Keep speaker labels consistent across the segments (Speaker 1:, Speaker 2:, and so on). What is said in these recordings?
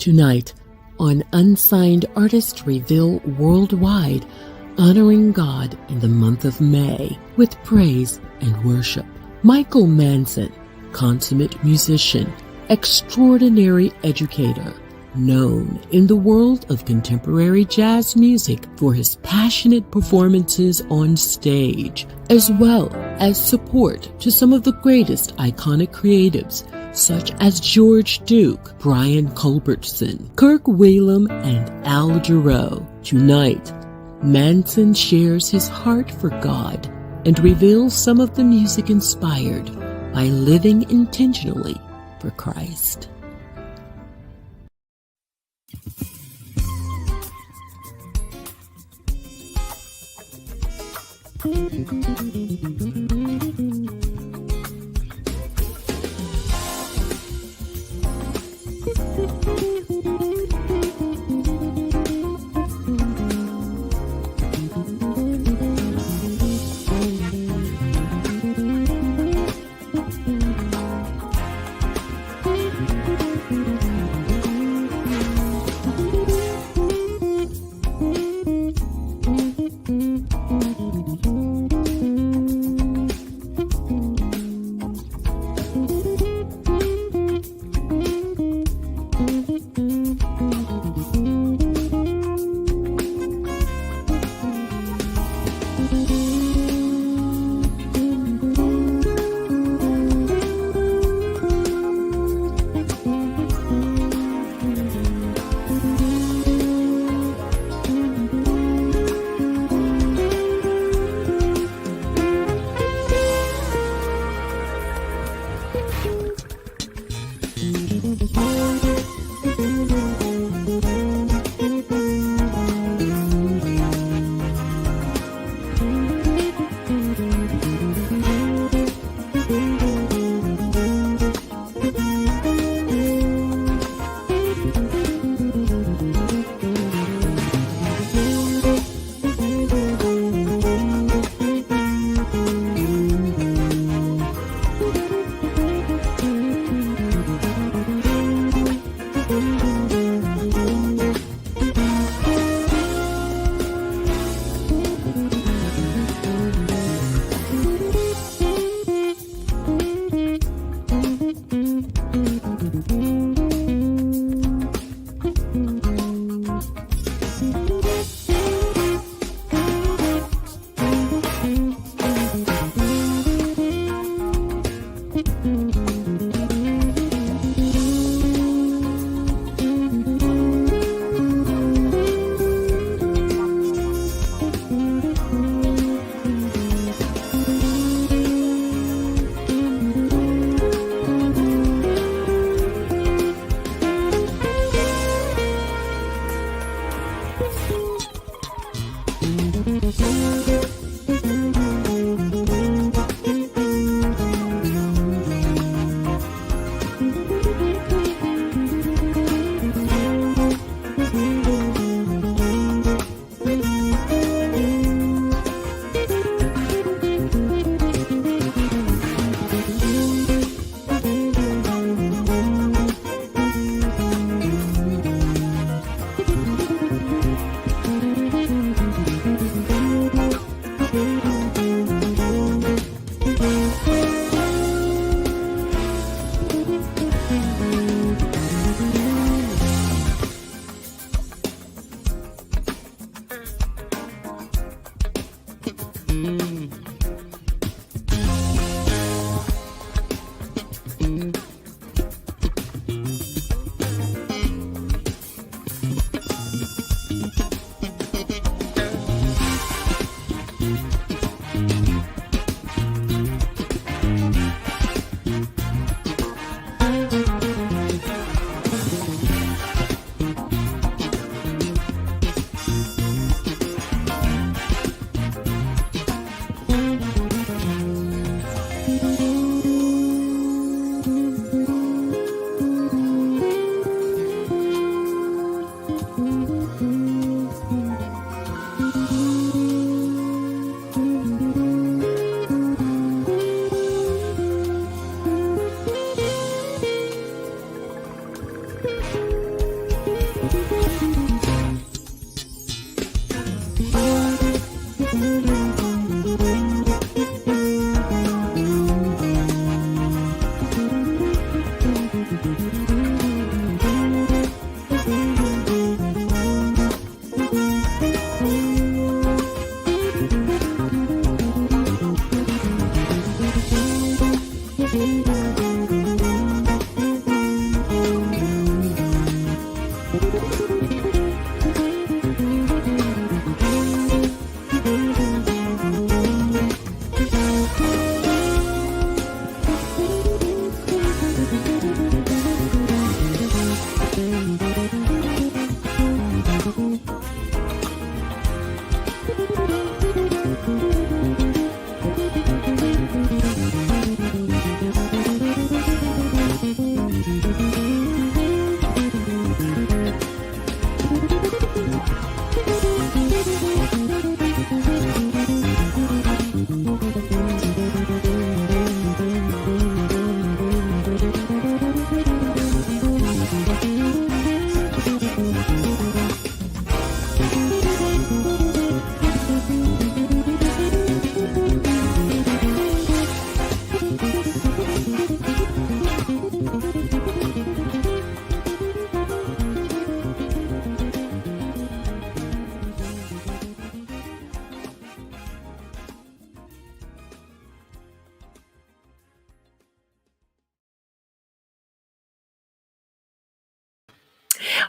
Speaker 1: Tonight, on Unsigned Artist Reveal Worldwide, honoring God in the month of May with praise and worship. Michael Manson, consummate musician, extraordinary educator, known in the world of contemporary jazz music for his passionate performances on stage, as well as support to some of the greatest iconic creatives such as George Duke, Brian Culbertson, Kirk Whalum, and Al Jarreau. Tonight, Manson shares his heart for God and reveals some of the music inspired by living intentionally for Christ.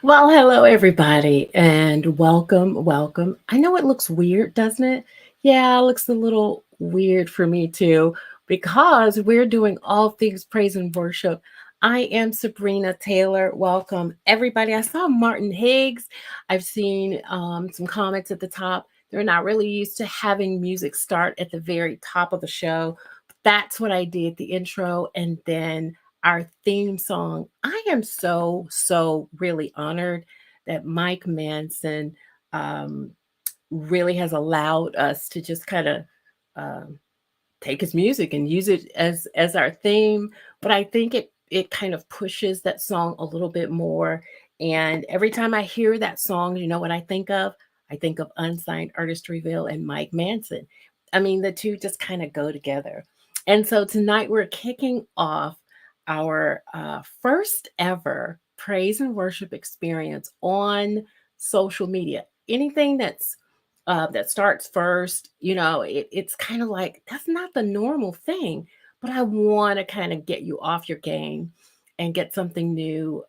Speaker 1: Well, hello everybody and welcome. I know it looks weird, doesn't it? Yeah, it looks a little weird for me too because we're doing all things praise and worship. I am Sabrina Taylor. Welcome everybody. I saw Martin Higgs. I've seen some comments at the top. They're not really used to having music start at the very top of the show. That's what I did, the intro, and then our theme song. I am so really honored that Mike Manson um, really has allowed us to just kind of um, take his music and use it as our theme, but I think it kind of pushes that song a little bit more. And every time I hear that song, you know what I think of? I think of Unsigned Artist Reveal and Mike Manson. I mean, the two just kind of go together. And so tonight we're kicking off our first ever praise and worship experience on social media. Anything that starts first, it's kind of like that's not the normal thing, but I want to kind of get you off your game and get something new.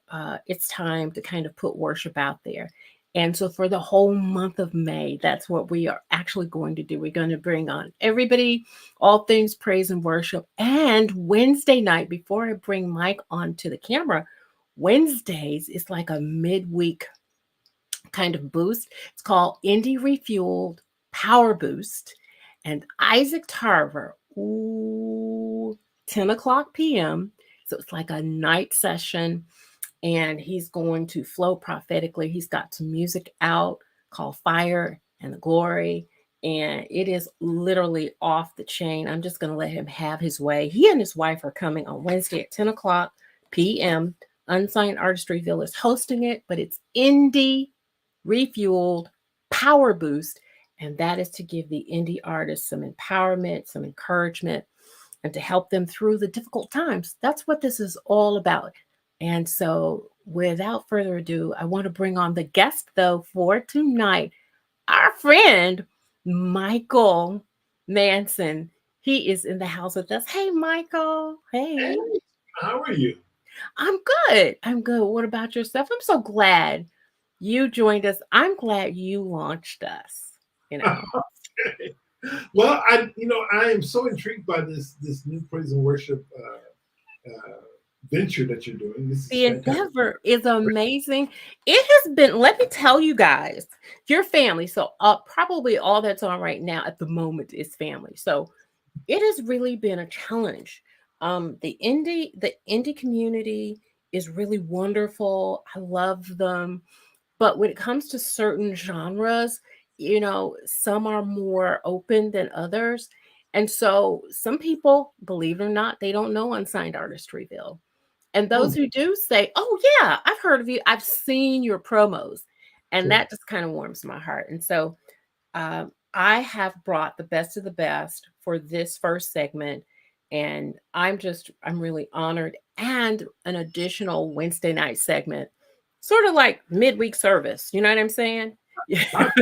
Speaker 1: It's time to kind of put worship out there. And so for the whole month of May, that's what we are actually going to do. We're going to bring on everybody, all things praise and worship. And Wednesday night, before I bring Mike onto the camera, Wednesdays is like a midweek kind of boost. It's called Indie Refueled Power Boost. And Isaac Tarver, ooh, 10 o'clock p.m. So it's like a night session, and he's going to flow prophetically. He's got some music out called Fire and the Glory, and it is literally off the chain. I'm just going to let him have his way. He and his wife are coming on Wednesday at 10 o'clock p.m. Unsigned Artistry Ville is hosting it, but it's Indie Refueled Power Boost, and that is to give the indie artists some empowerment, some encouragement, and to help them through the difficult times. That's what this is all about. And so, without further ado, I want to bring on the guest, though, for tonight, our friend, Michael Manson. He is in the house with us. Hey, Michael.
Speaker 2: Hey,
Speaker 1: Hey.
Speaker 2: how are you?
Speaker 1: I'm good. I'm good. What about yourself? I'm so glad you joined us. I'm glad you launched us, you know.
Speaker 2: Okay. Well, I am so intrigued by this new praise and worship venture that you're doing. This is
Speaker 1: The
Speaker 2: fantastic.
Speaker 1: endeavor is amazing. It has been, let me tell you guys, your family. So, probably all that's on right now at the moment is family. So, it has really been a challenge. The indie community is really wonderful. I love them. But when it comes to certain genres, some are more open than others. And so some people, believe it or not, they don't know Unsigned Artist Reveal. And those
Speaker 2: Oh,
Speaker 1: who do say, "Oh yeah, I've heard of you. I've seen your promos." And
Speaker 2: sure.
Speaker 1: that just kind of warms my heart. And so I have brought the best of the best for this first segment. And I'm really honored. And an additional Wednesday night segment, sort of like midweek service. You know what I'm saying?
Speaker 2: I,
Speaker 1: Sort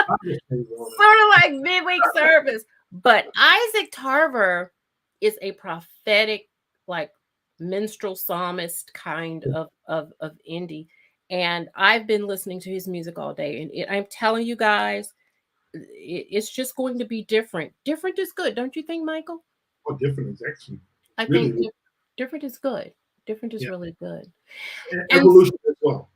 Speaker 2: I understand you on
Speaker 1: of like midweek service. But Isaac Tarver is a prophetic, like minstrel psalmist kind
Speaker 2: it.
Speaker 1: of indie. And I've been listening to his music all day. And I'm telling you guys, it's just going to be different. Different is good, don't you think, Michael?
Speaker 2: Oh, different is actually
Speaker 1: I
Speaker 2: really,
Speaker 1: think
Speaker 2: really,
Speaker 1: different is good. Different is
Speaker 2: yeah.
Speaker 1: really good.
Speaker 2: And
Speaker 1: And
Speaker 2: evolution as well.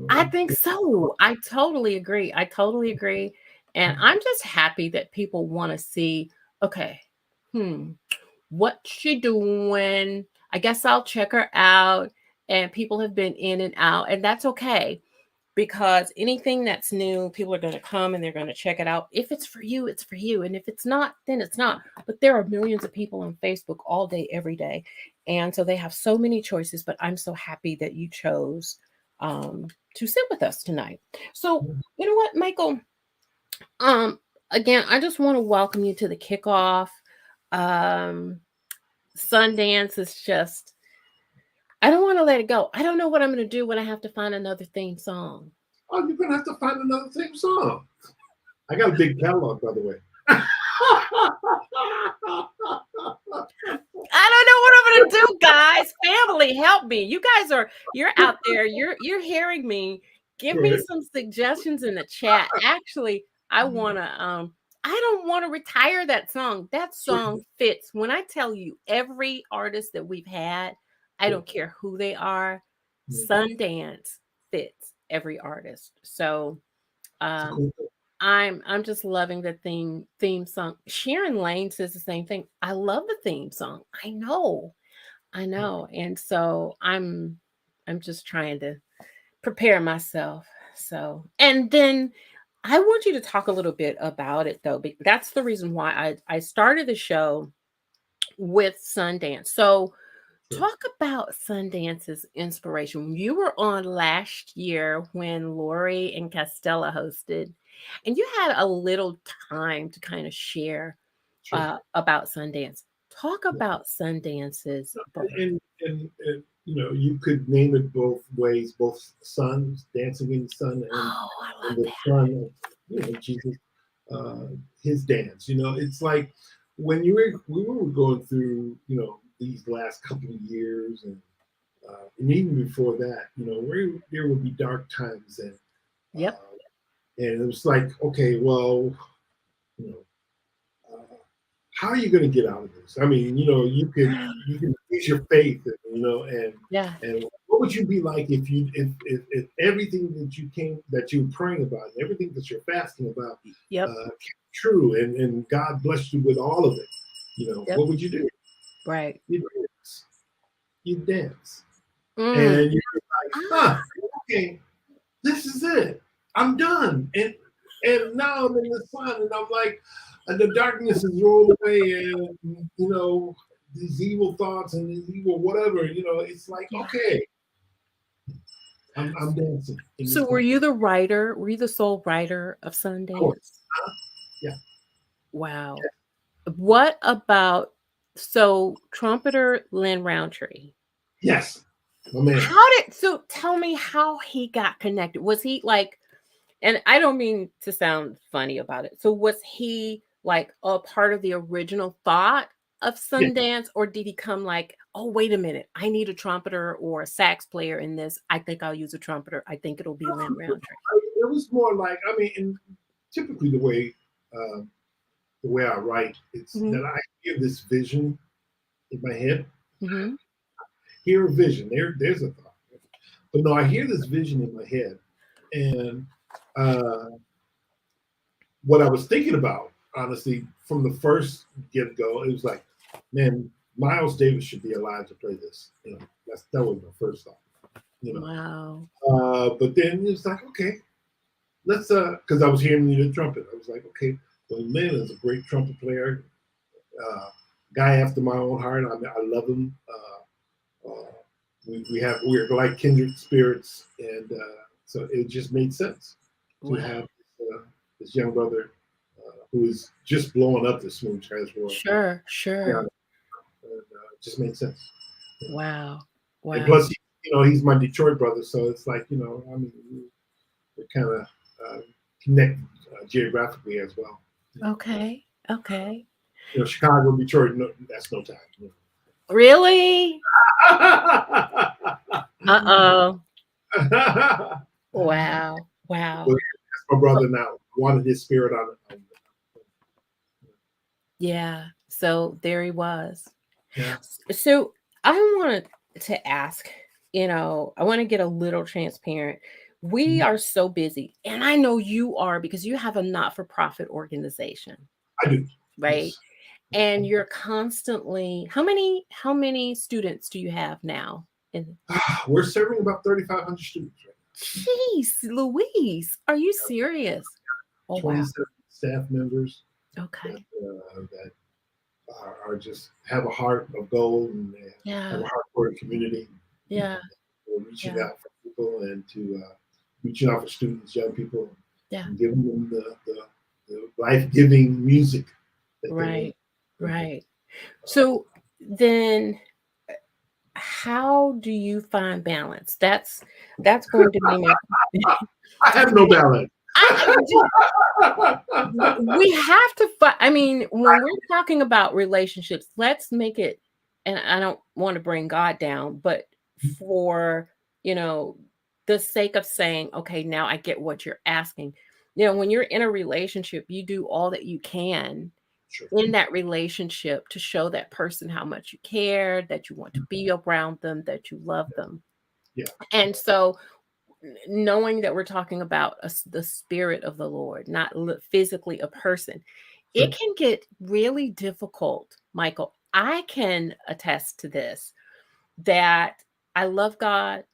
Speaker 1: I think so. I totally agree. I totally agree. And I'm just happy that people want to see, okay, hmm, what she doing? I guess I'll check her out. And people have been in and out, and that's okay because anything that's new, people are going to come and they're going to check it out. If it's for you, it's for you. And if it's not, then it's not. But there are millions of people on Facebook all day, every day. And so they have so many choices. But I'm so happy that you chose to sit with us tonight. So, you know what, Michael? Um, Again, I just want to welcome you to the kickoff. Um, Sundance is just, I don't want to let it go. I don't know what I'm going to do when I have to find another theme song.
Speaker 2: Oh, you're gonna have to find another theme song. I got a big catalog, by the way.
Speaker 3: I don't know what I'm gonna do, guys. Family, help me. You guys you're out there. You're hearing me. Give me
Speaker 2: Right.
Speaker 3: some suggestions in the chat. Actually, I don't want to retire that song. That
Speaker 2: Sure.
Speaker 3: song fits. When I tell you every artist that we've had, I
Speaker 2: Yeah.
Speaker 3: don't care who they are,
Speaker 2: Yeah.
Speaker 3: Sundance fits every artist. So
Speaker 2: It's a
Speaker 3: um
Speaker 2: cool thing.
Speaker 3: I'm just loving the theme song. Sharon Lane says the same thing. I love the theme song. I know. And so I'm just trying to prepare myself. So, and then I want you to talk a little bit about it though. That's the reason why I started the show with Sundance. So,
Speaker 2: Sure.
Speaker 3: talk about Sundance's inspiration. You were on last year when Lori and Castella hosted, and you had a little time to kind of share
Speaker 2: Sure.
Speaker 3: about Sundance. Talk
Speaker 2: Yeah.
Speaker 3: about Sundance's birth.
Speaker 2: And you could name it both ways, both suns, dancing in the sun,
Speaker 3: Oh, I
Speaker 2: and
Speaker 3: love
Speaker 2: the
Speaker 3: that.
Speaker 2: son of Jesus, uh, his dance. It's like when we were going through these last couple of years, and even before that, there would be dark times,
Speaker 3: Yep.
Speaker 2: and it was like, okay, well, you know, how are you going to get out of this? I mean, you can use your faith,
Speaker 3: Yeah.
Speaker 2: and what would you be like if everything that you were praying about and everything that you're fasting about
Speaker 3: Yep.
Speaker 2: came true, and God blessed you with all of it?
Speaker 3: Yep.
Speaker 2: What would you do?
Speaker 3: Right.
Speaker 2: You dance. You dance,
Speaker 3: Mm.
Speaker 2: and you're like,
Speaker 3: Ah,
Speaker 2: okay, this is it. I'm done. And now I'm in the sun, and I'm like, and the darkness is rolled away, and these evil thoughts and these evil whatever. It's like,
Speaker 3: yeah.
Speaker 2: okay, I'm dancing in
Speaker 3: So
Speaker 2: this
Speaker 3: were
Speaker 2: moment.
Speaker 3: you the writer? Were you the sole writer of
Speaker 2: Of course.
Speaker 3: Sundance?
Speaker 2: Yeah.
Speaker 3: Wow. What about trumpeter Lynn Roundtree?
Speaker 2: Yes. My man.
Speaker 3: So tell me how he got connected. Was he like, and I don't mean to sound funny about it. So was he like a part of the original thought of
Speaker 2: Yeah.
Speaker 3: Sundance, or did he come like, oh, wait a minute, I need a trumpeter or a sax player in this. I think I'll use a trumpeter. I think it'll be Lynn Roundtree.
Speaker 2: It was more like, I mean, and typically the way I write, it's
Speaker 3: Hmm.
Speaker 2: that I hear this vision in my head.
Speaker 3: Hmm.
Speaker 2: Hear a vision. There's a thought. But no, I hear this vision in my head, and uh, what I was thinking about, honestly, from the first get go, it was like, man, Miles Davis should be alive to play this. That was my first thought. You
Speaker 3: Wow.
Speaker 2: but then it's like, okay, let's because I was hearing the trumpet. I was like, okay, well, man is a great trumpet player, guy after my own heart. I love him. We're like kindred spirits, and so it just made sense to
Speaker 3: Wow.
Speaker 2: have this young brother who is just blowing up the smooth jazz world.
Speaker 3: Sure.
Speaker 2: Yeah,
Speaker 3: Sure.
Speaker 2: and, it just made sense.
Speaker 3: Wow.
Speaker 2: And
Speaker 3: Wow.
Speaker 2: plus, he's my Detroit brother, so it's like, I mean, we're kind of connected geographically as well.
Speaker 3: Okay. Okay.
Speaker 2: Chicago, Detroit, no, that's no time.
Speaker 3: Really? Uh-oh. Wow. Wow.
Speaker 2: That's my brother now. Wanted his spirit on it.
Speaker 3: Yeah. So there he was.
Speaker 2: Yeah.
Speaker 3: So I wanted to ask, I want to get a little transparent. We
Speaker 2: Mhm.
Speaker 3: are so busy, and I know you are because you have a not-for-profit organization,
Speaker 2: I do.
Speaker 3: right?
Speaker 2: Yes.
Speaker 3: And you're constantly, how many students do you have now?
Speaker 2: We're serving about 3,500 students right
Speaker 3: Jeez, Louise, are you serious? Oh
Speaker 2: now.
Speaker 3: wow.
Speaker 2: 27 staff members
Speaker 3: Okay.
Speaker 2: that are just have a heart of gold, and they have
Speaker 3: Yeah.
Speaker 2: a heart for the community.
Speaker 3: Yeah.
Speaker 2: We're reaching
Speaker 3: Yeah.
Speaker 2: out for people and to reaching out for students, young people,
Speaker 3: Yeah.
Speaker 2: and giving them the life-giving music that they need.
Speaker 3: Right. Right. So then how do you find balance? That's going to be my
Speaker 2: I have no balance.
Speaker 3: We have to I mean, when we're talking about relationships, let's make it, and I don't want to bring God down, but for, you know, the sake of saying, okay, now I get what you're asking. You know, when you're in a relationship, you do all that you can
Speaker 2: Sure.
Speaker 3: in that relationship to show that person how much you care, that you want to be around them, that you love them.
Speaker 2: Yeah.
Speaker 3: And so knowing that we're talking about the spirit of the Lord, not physically a person,
Speaker 2: Sure.
Speaker 3: it can get really difficult, Michael. I can attest to this, that I love God,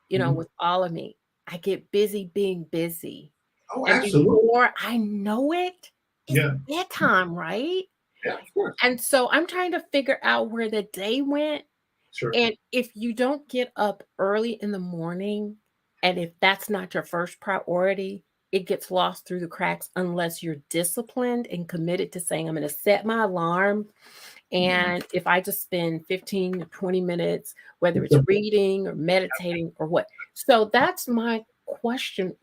Speaker 3: you know,
Speaker 2: Mhm.
Speaker 3: with all of me. I get busy being busy.
Speaker 2: Oh,
Speaker 3: And
Speaker 2: absolutely.
Speaker 3: before I know it, it's
Speaker 2: Yeah.
Speaker 3: bedtime, right?
Speaker 2: Yeah, of course.
Speaker 3: And so I'm trying to figure out where the day went.
Speaker 2: Sure.
Speaker 3: And if you don't get up early in the morning, and if that's not your first priority, it gets lost through the cracks unless you're disciplined and committed to saying, I'm going to set my alarm. And if I just spend 15 to 20 minutes, whether it's reading or meditating or what. So that's my question.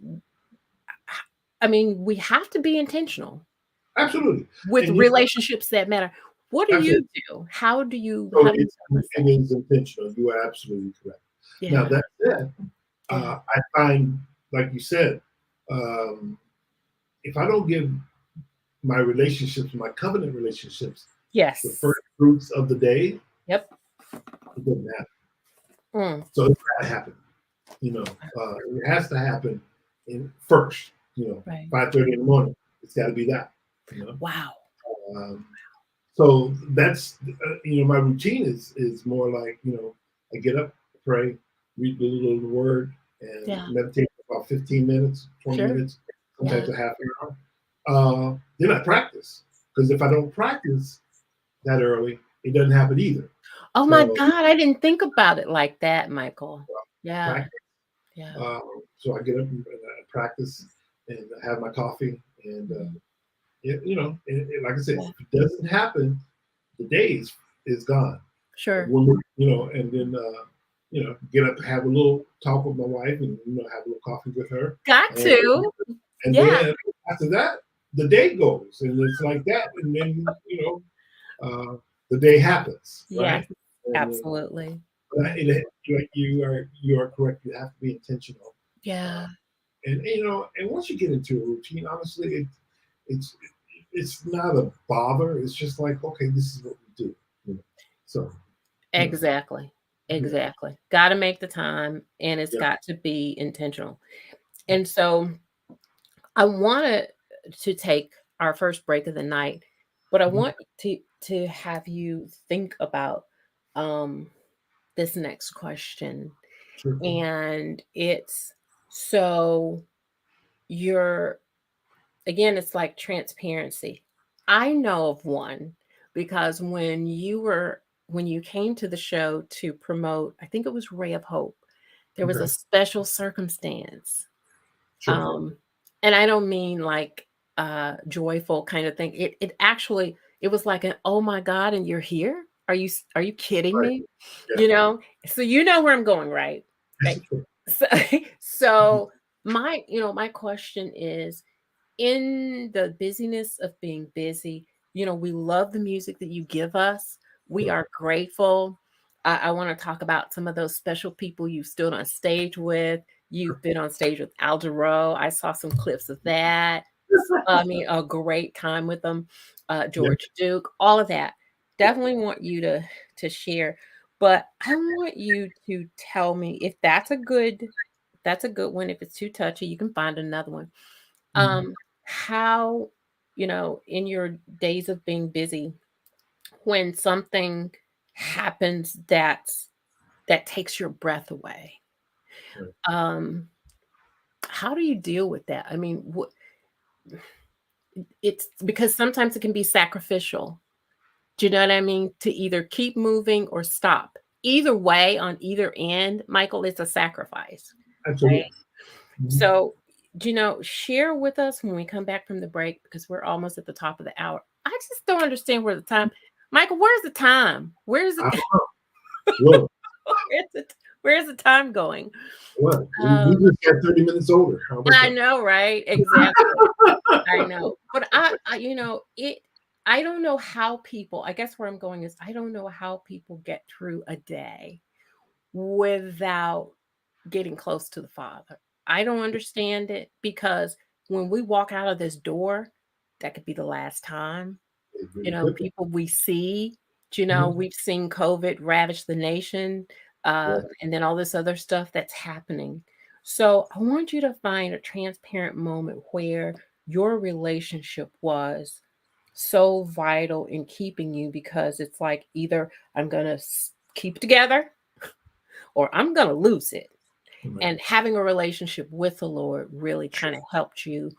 Speaker 3: I mean, we have to be intentional
Speaker 2: Absolutely.
Speaker 3: with
Speaker 2: And
Speaker 3: relationships that matter. What do
Speaker 2: absolutely.
Speaker 3: you do? How do you
Speaker 2: So
Speaker 3: balance
Speaker 2: it
Speaker 3: that?
Speaker 2: is intentional. You are absolutely correct. Now
Speaker 3: Yeah.
Speaker 2: that said,
Speaker 3: Yeah.
Speaker 2: I find, like you said, if I don't give my relationships, my covenant relationships, the
Speaker 3: Yes.
Speaker 2: first fruits of the day,
Speaker 3: Yep.
Speaker 2: it doesn't happen.
Speaker 3: Mm.
Speaker 2: So it's got to happen. It has to happen in first.
Speaker 3: Right.
Speaker 2: 5:30 in the morning. It's got to be that.
Speaker 3: Wow.
Speaker 2: Um, so that's my routine is more like I get up, pray, read a little of the word, and
Speaker 3: Yeah.
Speaker 2: meditate for about 15 minutes, 20
Speaker 3: Sure.
Speaker 2: minutes, sometimes
Speaker 3: Yeah.
Speaker 2: a half an hour. Then I practice because if I don't practice that early, it doesn't happen either.
Speaker 3: Oh my
Speaker 2: So
Speaker 3: God, I didn't think about it like that, Michael. Yeah.
Speaker 2: practice.
Speaker 3: Yeah.
Speaker 2: So I get up and I practice and have my coffee and like I said,
Speaker 3: Yeah.
Speaker 2: if it doesn't happen, the day is gone.
Speaker 3: Sure.
Speaker 2: And then get up, have a little talk with my wife, and have a little coffee with her,
Speaker 3: Got
Speaker 2: and,
Speaker 3: to.
Speaker 2: and
Speaker 3: Yeah.
Speaker 2: then after that, the day goes, and it's like that, and then the day happens,
Speaker 3: Yes.
Speaker 2: right? And
Speaker 3: Absolutely.
Speaker 2: you are correct. You have to be intentional,
Speaker 3: Yeah.
Speaker 2: and once you get into a routine, honestly, it's it's not a bother. It's just like, okay, this is what we do. So
Speaker 3: Exactly.
Speaker 2: yeah,
Speaker 3: Exactly. Got to make the time, and it's
Speaker 2: yeah.
Speaker 3: got to be intentional. And so I wanted to take our first break of the night, but I
Speaker 2: Mhm.
Speaker 3: want to have you think about um this next question.
Speaker 2: Sure.
Speaker 3: And it's, so you're, again, it's like transparency. I know of one because when you came to the show to promote, I think it was Ray of Hope, there was a
Speaker 2: Okay.
Speaker 3: special circumstance.
Speaker 2: Sure.
Speaker 3: Um, and I don't mean like joyful kind of thing. It actually, it was like an, oh my God, and you're here? Are you kidding
Speaker 2: Right.
Speaker 3: me?
Speaker 2: Yeah.
Speaker 3: You know, so you know where I'm going, right?
Speaker 2: Yes,
Speaker 3: Right.
Speaker 2: of course.
Speaker 3: So,
Speaker 2: Mhm.
Speaker 3: so my question is, in the busyness of being busy, we love the music that you give us. We
Speaker 2: Sure.
Speaker 3: are grateful. I want to talk about some of those special people you stood on stage with. You've been on stage with Al Jarreau. I saw some clips of that. I mean, a great time with them.
Speaker 2: Yeah.
Speaker 3: George Duke, all of that. Definitely want you to share. But I want you to tell me if that's a good one. If it's too touchy, you can find another one.
Speaker 2: Mhm.
Speaker 3: How, in your days of being busy, when something happens that takes your breath away,
Speaker 2: Right.
Speaker 3: um, how do you deal with that? I mean, it's because sometimes it can be sacrificial. Do you know what I mean? To either keep moving or stop. Either way, on either end, Michael, it's a sacrifice, right?
Speaker 2: Absolutely. Mhm.
Speaker 3: So, share with us when we come back from the break, because we're almost at the top of the hour. I just don't understand where the time, Michael, where's the time? Where's
Speaker 2: I
Speaker 3: it?
Speaker 2: Look,
Speaker 3: Where's it? Where's the time going?
Speaker 2: What? We just got 30 minutes older. How about
Speaker 3: I
Speaker 2: that?
Speaker 3: know, right? Exactly. I know. But I don't know how people, I guess where I'm going is I don't know how people get through a day without getting close to the Father. I don't understand it because when we walk out of this door, that could be the last time.
Speaker 2: It really could be.
Speaker 3: People we see,
Speaker 2: Mhm.
Speaker 3: we've seen COVID ravage the nation,
Speaker 2: Yeah.
Speaker 3: and then all this other stuff that's happening. So I want you to find a transparent moment where your relationship was so vital in keeping you because it's like either I'm going to keep together or I'm going to lose it.
Speaker 2: Right.
Speaker 3: And having a relationship with the Lord really kind of helped you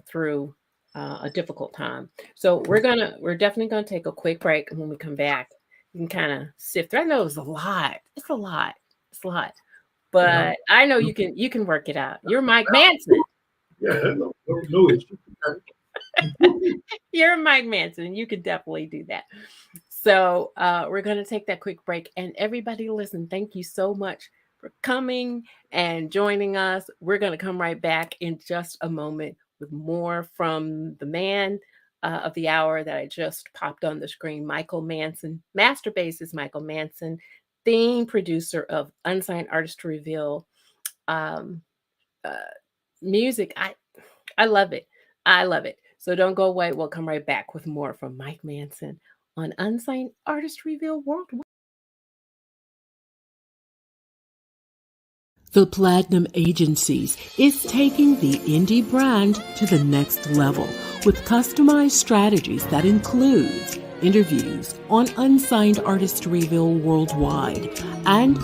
Speaker 3: through a difficult time. So we're definitely gonna take a quick break, and when we come back, you can kind of sift through. I know it's a lot. It's a lot. It's a lot,
Speaker 2: Yeah.
Speaker 3: but I know you can work it out. You're Mike Manson.
Speaker 2: Yeah. No issue.
Speaker 3: You're Mike Manson. You can definitely do that. So we're going to take that quick break. And everybody, listen, thank you so much for coming and joining us. We're going to come right back in just a moment with more from the man of the hour that I just popped on the screen, Michael Manson, master bassist Michael Manson, theme producer of Unsigned Artist Reveal. Um, uh, Music, I love it. I love it. So don't go away. We'll come right back with more from Mike Manson on Unsigned Artist Reveal Worldwide.
Speaker 1: The Platinum Agencies is taking the indie brand to the next level with customized strategies that includes interviews on Unsigned Artist Reveal Worldwide and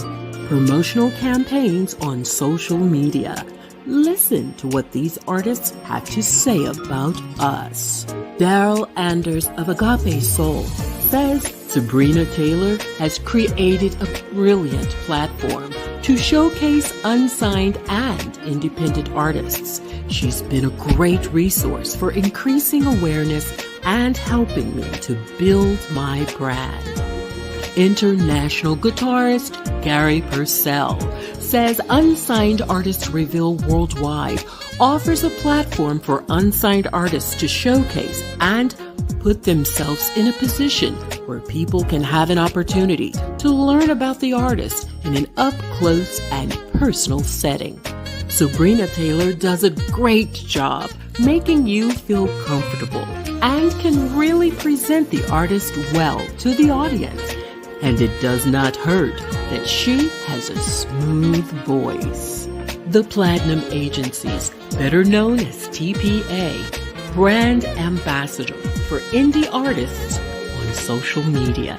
Speaker 1: promotional campaigns on social media. Listen to what these artists have to say about us. Daryl Anders of Agape Soul says Sabrina Taylor has created a brilliant platform to showcase unsigned and independent artists. She's been a great resource for increasing awareness and helping me to build my brand. International guitarist Gary Purcell says Unsigned Artist Reveal Worldwide offers a platform for unsigned artists to showcase and put themselves in a position where people can have an opportunity to learn about the artist in an up-close and personal setting. Sabrina Taylor does a great job making you feel comfortable and can really present the artist well to the audience. And it does not hurt that she has a smooth voice. The Platinum Agencies, better known as TPA, brand ambassador for indie artists on social media.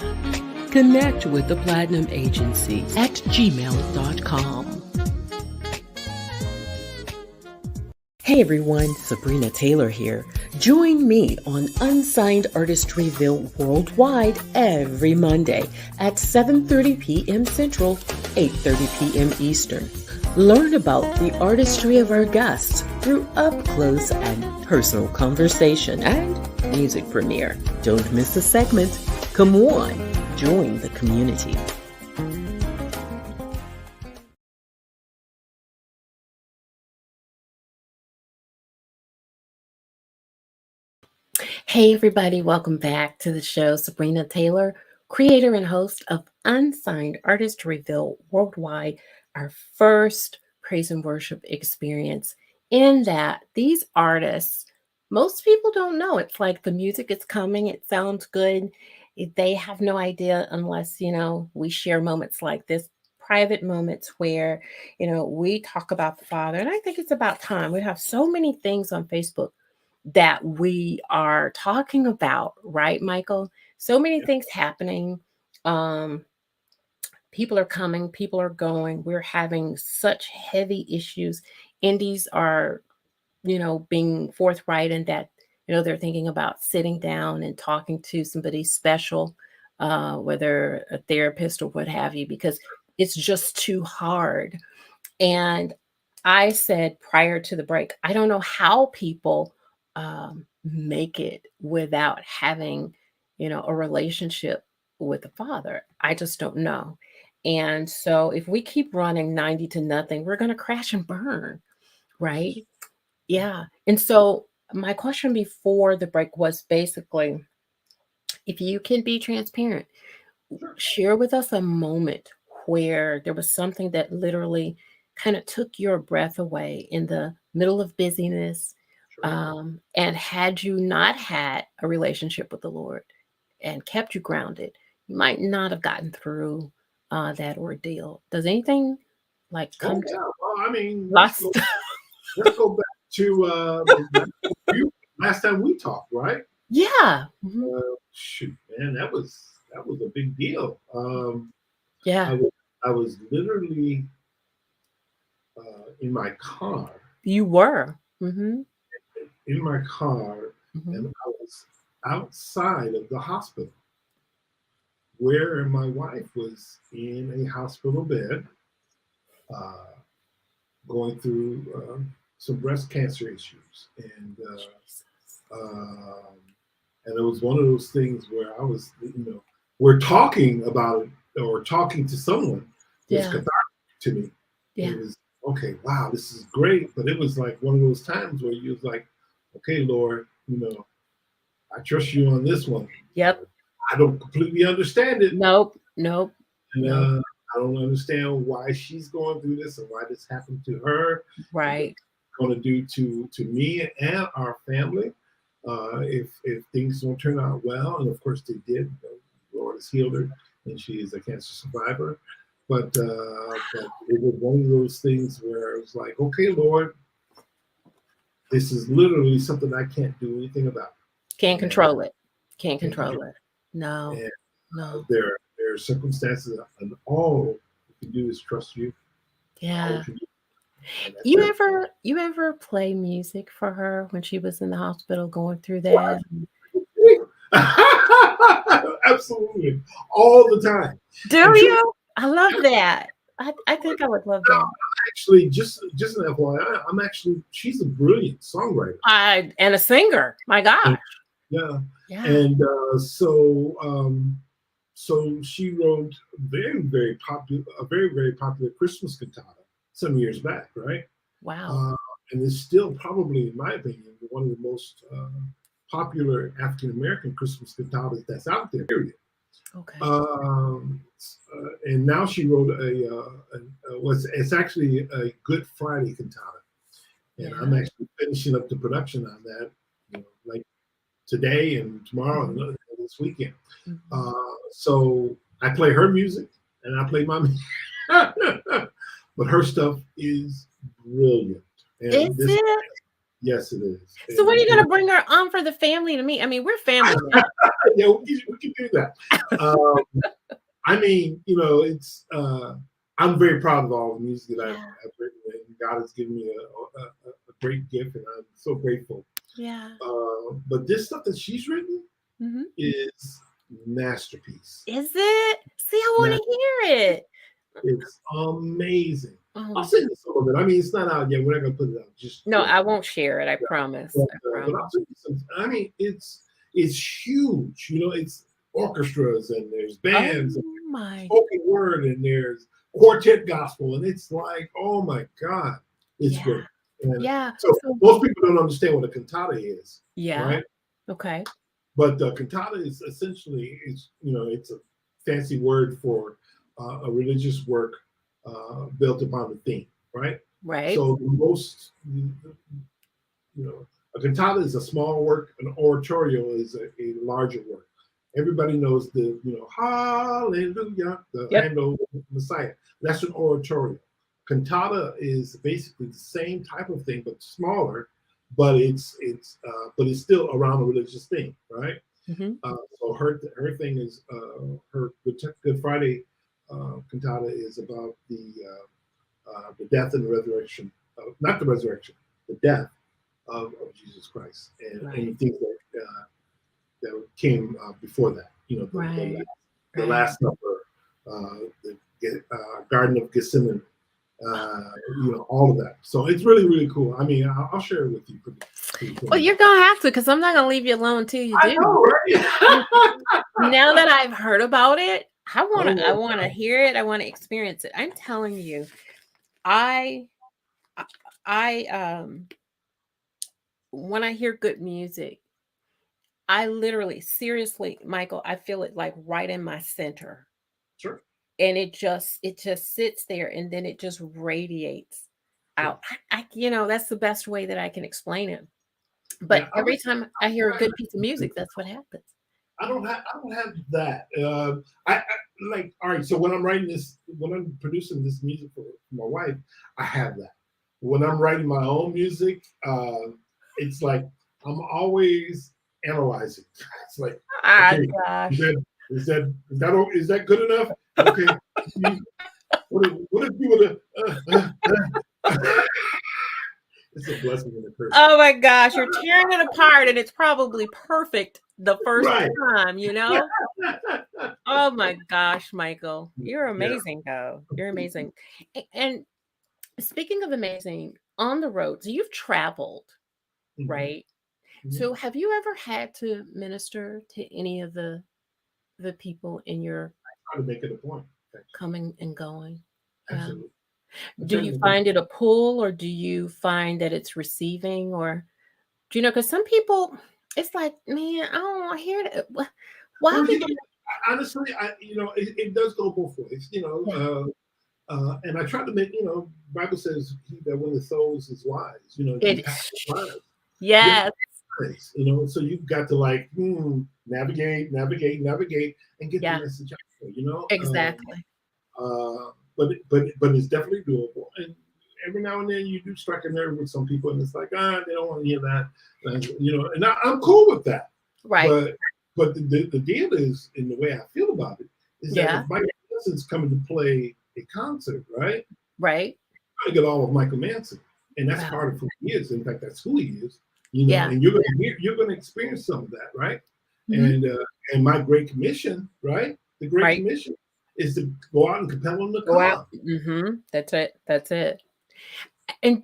Speaker 1: Connect with the Platinum Agency at gmail.com. Hey everyone, Sabrina Taylor here. Join me on Unsigned Artist Reveal Worldwide every Monday at 7:30 p.m. Central, 8:30 p.m. Eastern. Learn about the artistry of our guests through up-close and personal conversation and music premiere. Don't miss a segment. Come on, join the community. Hey, everybody, welcome back to the show. Sabrina Taylor, creator and host of Unsigned Artist Reveal Worldwide, our first praise and worship experience. In that, these artists, most people don't know. It's like the music is coming, it sounds good. They have no idea unless, we share moments like this, private moments where, we talk about the Father. And I think it's about time. We have so many things on Facebook that we are talking about, right, Michael? So many things happening. Um, People are coming, people are going. We're having such heavy issues. Indies are, being forthright in that, they're thinking about sitting down and talking to somebody special, whether a therapist or what have you, because it's just too hard. And I said prior to the break, I don't know how people make it without having, a relationship with the Father. I just don't know.
Speaker 3: And so if we keep running 90 to nothing, we're going to crash and burn, right? Yeah. And so my question before the break was basically, if you can be transparent,
Speaker 2: Sure.
Speaker 3: share with us a moment where there was something that literally kind of took your breath away in the middle of busyness.
Speaker 2: Sure.
Speaker 3: And had you not had a relationship with the Lord and kept you grounded, you might not have gotten through that ordeal. Does anything like
Speaker 2: Oh
Speaker 3: come to
Speaker 2: yeah. Well, I mean,
Speaker 3: lost?
Speaker 2: let's go back to last time we talked, right?
Speaker 3: Yeah. Mhm.
Speaker 2: Shoot, man, that was a big deal. I
Speaker 3: Yeah.
Speaker 2: was I was literally in my car,
Speaker 3: You were. Hmm.
Speaker 2: in my car,
Speaker 3: Hmm.
Speaker 2: and I was outside of the hospital where my wife was in a hospital bed, uh, going through some breast cancer issues, um, and it was one of those things where I was, we're talking about it or talking to someone was
Speaker 3: Yeah.
Speaker 2: cathartic to me.
Speaker 3: Yeah.
Speaker 2: It was okay. Wow, this is great, but it was like one of those times where you was like, okay, Lord, I trust you on this one.
Speaker 3: Yep.
Speaker 2: I don't completely understand it,
Speaker 3: Nope. Nope.
Speaker 2: and
Speaker 3: Nope.
Speaker 2: I don't understand why she's going through this and why this happened to her, and what
Speaker 3: Right.
Speaker 2: it's going to do to me and our family. If things don't turn out well, and of course they did, the Lord has healed her, and she is a cancer survivor. But it was one of those things where it was like, okay, Lord, this is literally something I can't do anything about.
Speaker 3: Can't
Speaker 2: And
Speaker 3: control it. Can't
Speaker 2: can't control
Speaker 3: control it. No.
Speaker 2: it. And
Speaker 3: No.
Speaker 2: there are circumstances, and all we can do is trust you. All we
Speaker 3: Yeah.
Speaker 2: can do, and that's it.
Speaker 3: You ever play music for her when she was in the hospital going through that?
Speaker 2: Absolutely, all the time.
Speaker 3: Do
Speaker 2: And truly,
Speaker 3: you? I love that. I think I would love that.
Speaker 2: actually, just an FYI, I'm actually she's a brilliant songwriter.
Speaker 3: And a singer. My gosh.
Speaker 2: Yeah,
Speaker 3: Yeah.
Speaker 2: and so she wrote a very popular Christmas cantata some years back, right?
Speaker 3: Wow.
Speaker 2: Uh, and it's still probably, in my opinion, one of the most popular African American Christmas cantatas that's out there. Period.
Speaker 3: Okay.
Speaker 2: And now she wrote it's actually a Good Friday cantata, and I'm
Speaker 3: Yeah.
Speaker 2: actually finishing up the production on that, like today and tomorrow
Speaker 3: Mhm.
Speaker 2: and this weekend.
Speaker 3: Mhm.
Speaker 2: So I play her music and I play my music, but her stuff is brilliant.
Speaker 3: Is
Speaker 2: And this,
Speaker 3: it?
Speaker 2: yes, it is.
Speaker 3: So when are you
Speaker 2: And
Speaker 3: gonna bring her on for the family to meet? I mean, we're family now.
Speaker 2: yeah, we can do that. Um, I mean, it's. I'm very proud of all the music that
Speaker 3: Yeah.
Speaker 2: I've written, and God has given me a great gift, and I'm so grateful.
Speaker 3: Yeah.
Speaker 2: But this stuff that she's written
Speaker 3: Hmm.
Speaker 2: is masterpiece.
Speaker 3: Is it? See, I want
Speaker 2: Ma-
Speaker 3: to hear it.
Speaker 2: It's amazing. I'll
Speaker 3: Oh,
Speaker 2: send you some of it. I mean, it's not out yet. We're not gonna put it out just
Speaker 3: no,
Speaker 2: yet.
Speaker 3: I won't share it. I promise. I
Speaker 2: But I'll
Speaker 3: promise.
Speaker 2: send you some. I mean, it's huge. It's orchestras and there's bands and
Speaker 3: Oh my.
Speaker 2: spoken word and there's quartet gospel, and it's like, oh my God, it's
Speaker 3: Yeah.
Speaker 2: great. And
Speaker 3: Yeah.
Speaker 2: so
Speaker 3: So
Speaker 2: most people don't understand what a cantata is,
Speaker 3: yeah.
Speaker 2: right?
Speaker 3: Okay.
Speaker 2: But the cantata is essentially it's a fancy word for a religious work built upon a theme, right?
Speaker 3: Right.
Speaker 2: So a cantata is a small work. An oratorio is a larger work. Everybody knows the Hallelujah, the
Speaker 3: Yep.
Speaker 2: hand over Messiah. That's an oratorio. Cantata is basically the same type of thing but smaller, but it's still around a religious theme, right?
Speaker 3: Hmm.
Speaker 2: So her thing is her Good Friday cantata is about the death and the resurrection, not the resurrection, the death of Jesus Christ, and
Speaker 3: Right.
Speaker 2: the things that came before that.
Speaker 3: Right.
Speaker 2: The
Speaker 3: Right.
Speaker 2: last number, the Garden of Gethsemane, all of that. So it's really, really cool. I mean, I'll share it with you pretty
Speaker 3: Well,
Speaker 2: soon.
Speaker 3: you're gonna have to, because I'm not gonna leave you alone until you
Speaker 2: I
Speaker 3: do.
Speaker 2: know, right?
Speaker 3: Now that I've heard about it, I want to hear it. I want to experience it. I'm telling you, I I when I hear good music, I literally, seriously, Michael, I feel it like right in my center.
Speaker 2: Sure.
Speaker 3: And it just sits there and then it just radiates out. That's the best way that I can explain it. But
Speaker 2: Yeah,
Speaker 3: every time I hear a good piece of music, that's what happens.
Speaker 2: I don't have that. I like, all right. So when I'm producing this music for my wife, I have that. When I'm writing my own music, it's like I'm always analyzing. It's like,
Speaker 3: Ah,
Speaker 2: okay,
Speaker 3: gosh.
Speaker 2: is that good enough? Okay. What if you would have? It's a blessing and a curse.
Speaker 3: Oh my gosh, you're tearing it apart and it's probably perfect the first
Speaker 2: Right.
Speaker 3: time, you know? Oh my gosh, Michael. You're
Speaker 2: Yeah.
Speaker 3: amazing though. You're amazing. And speaking of amazing, on the roads, you've traveled,
Speaker 2: Mhm.
Speaker 3: right?
Speaker 2: Mhm.
Speaker 3: So have you ever had to minister to any of the people in your
Speaker 2: Try to make it a point.
Speaker 3: coming and going? Yeah.
Speaker 2: Absolutely.
Speaker 3: Do you find it a pull or do you find that it's receiving or do you know? Because some people, it's like, man, I don't want to hear that. Why
Speaker 2: Well,
Speaker 3: would
Speaker 2: honestly, it does go both ways. And I try to make, Bible says he that winneth souls is wise. You
Speaker 3: it?
Speaker 2: have to be wise.
Speaker 3: Yes.
Speaker 2: So you've got to navigate, and get the
Speaker 3: Yeah.
Speaker 2: message out there.
Speaker 3: Exactly.
Speaker 2: But it's definitely doable. And every now and then you do strike a nerve with some people, and it's like, they don't want to hear that. And I'm cool with that.
Speaker 3: Right.
Speaker 2: But the deal is, in the way I feel about it, is that if Michael Manson's coming to play a concert, right?
Speaker 3: Right.
Speaker 2: I get all of Michael Manson, and that's part of who he is. In fact, that's who he is. And you're gonna experience some of that, right?
Speaker 3: Mhm.
Speaker 2: And my Great Commission, right? The Great Commission is to go out and compel them to
Speaker 3: Go
Speaker 2: come.
Speaker 3: out. That's it. That's it. And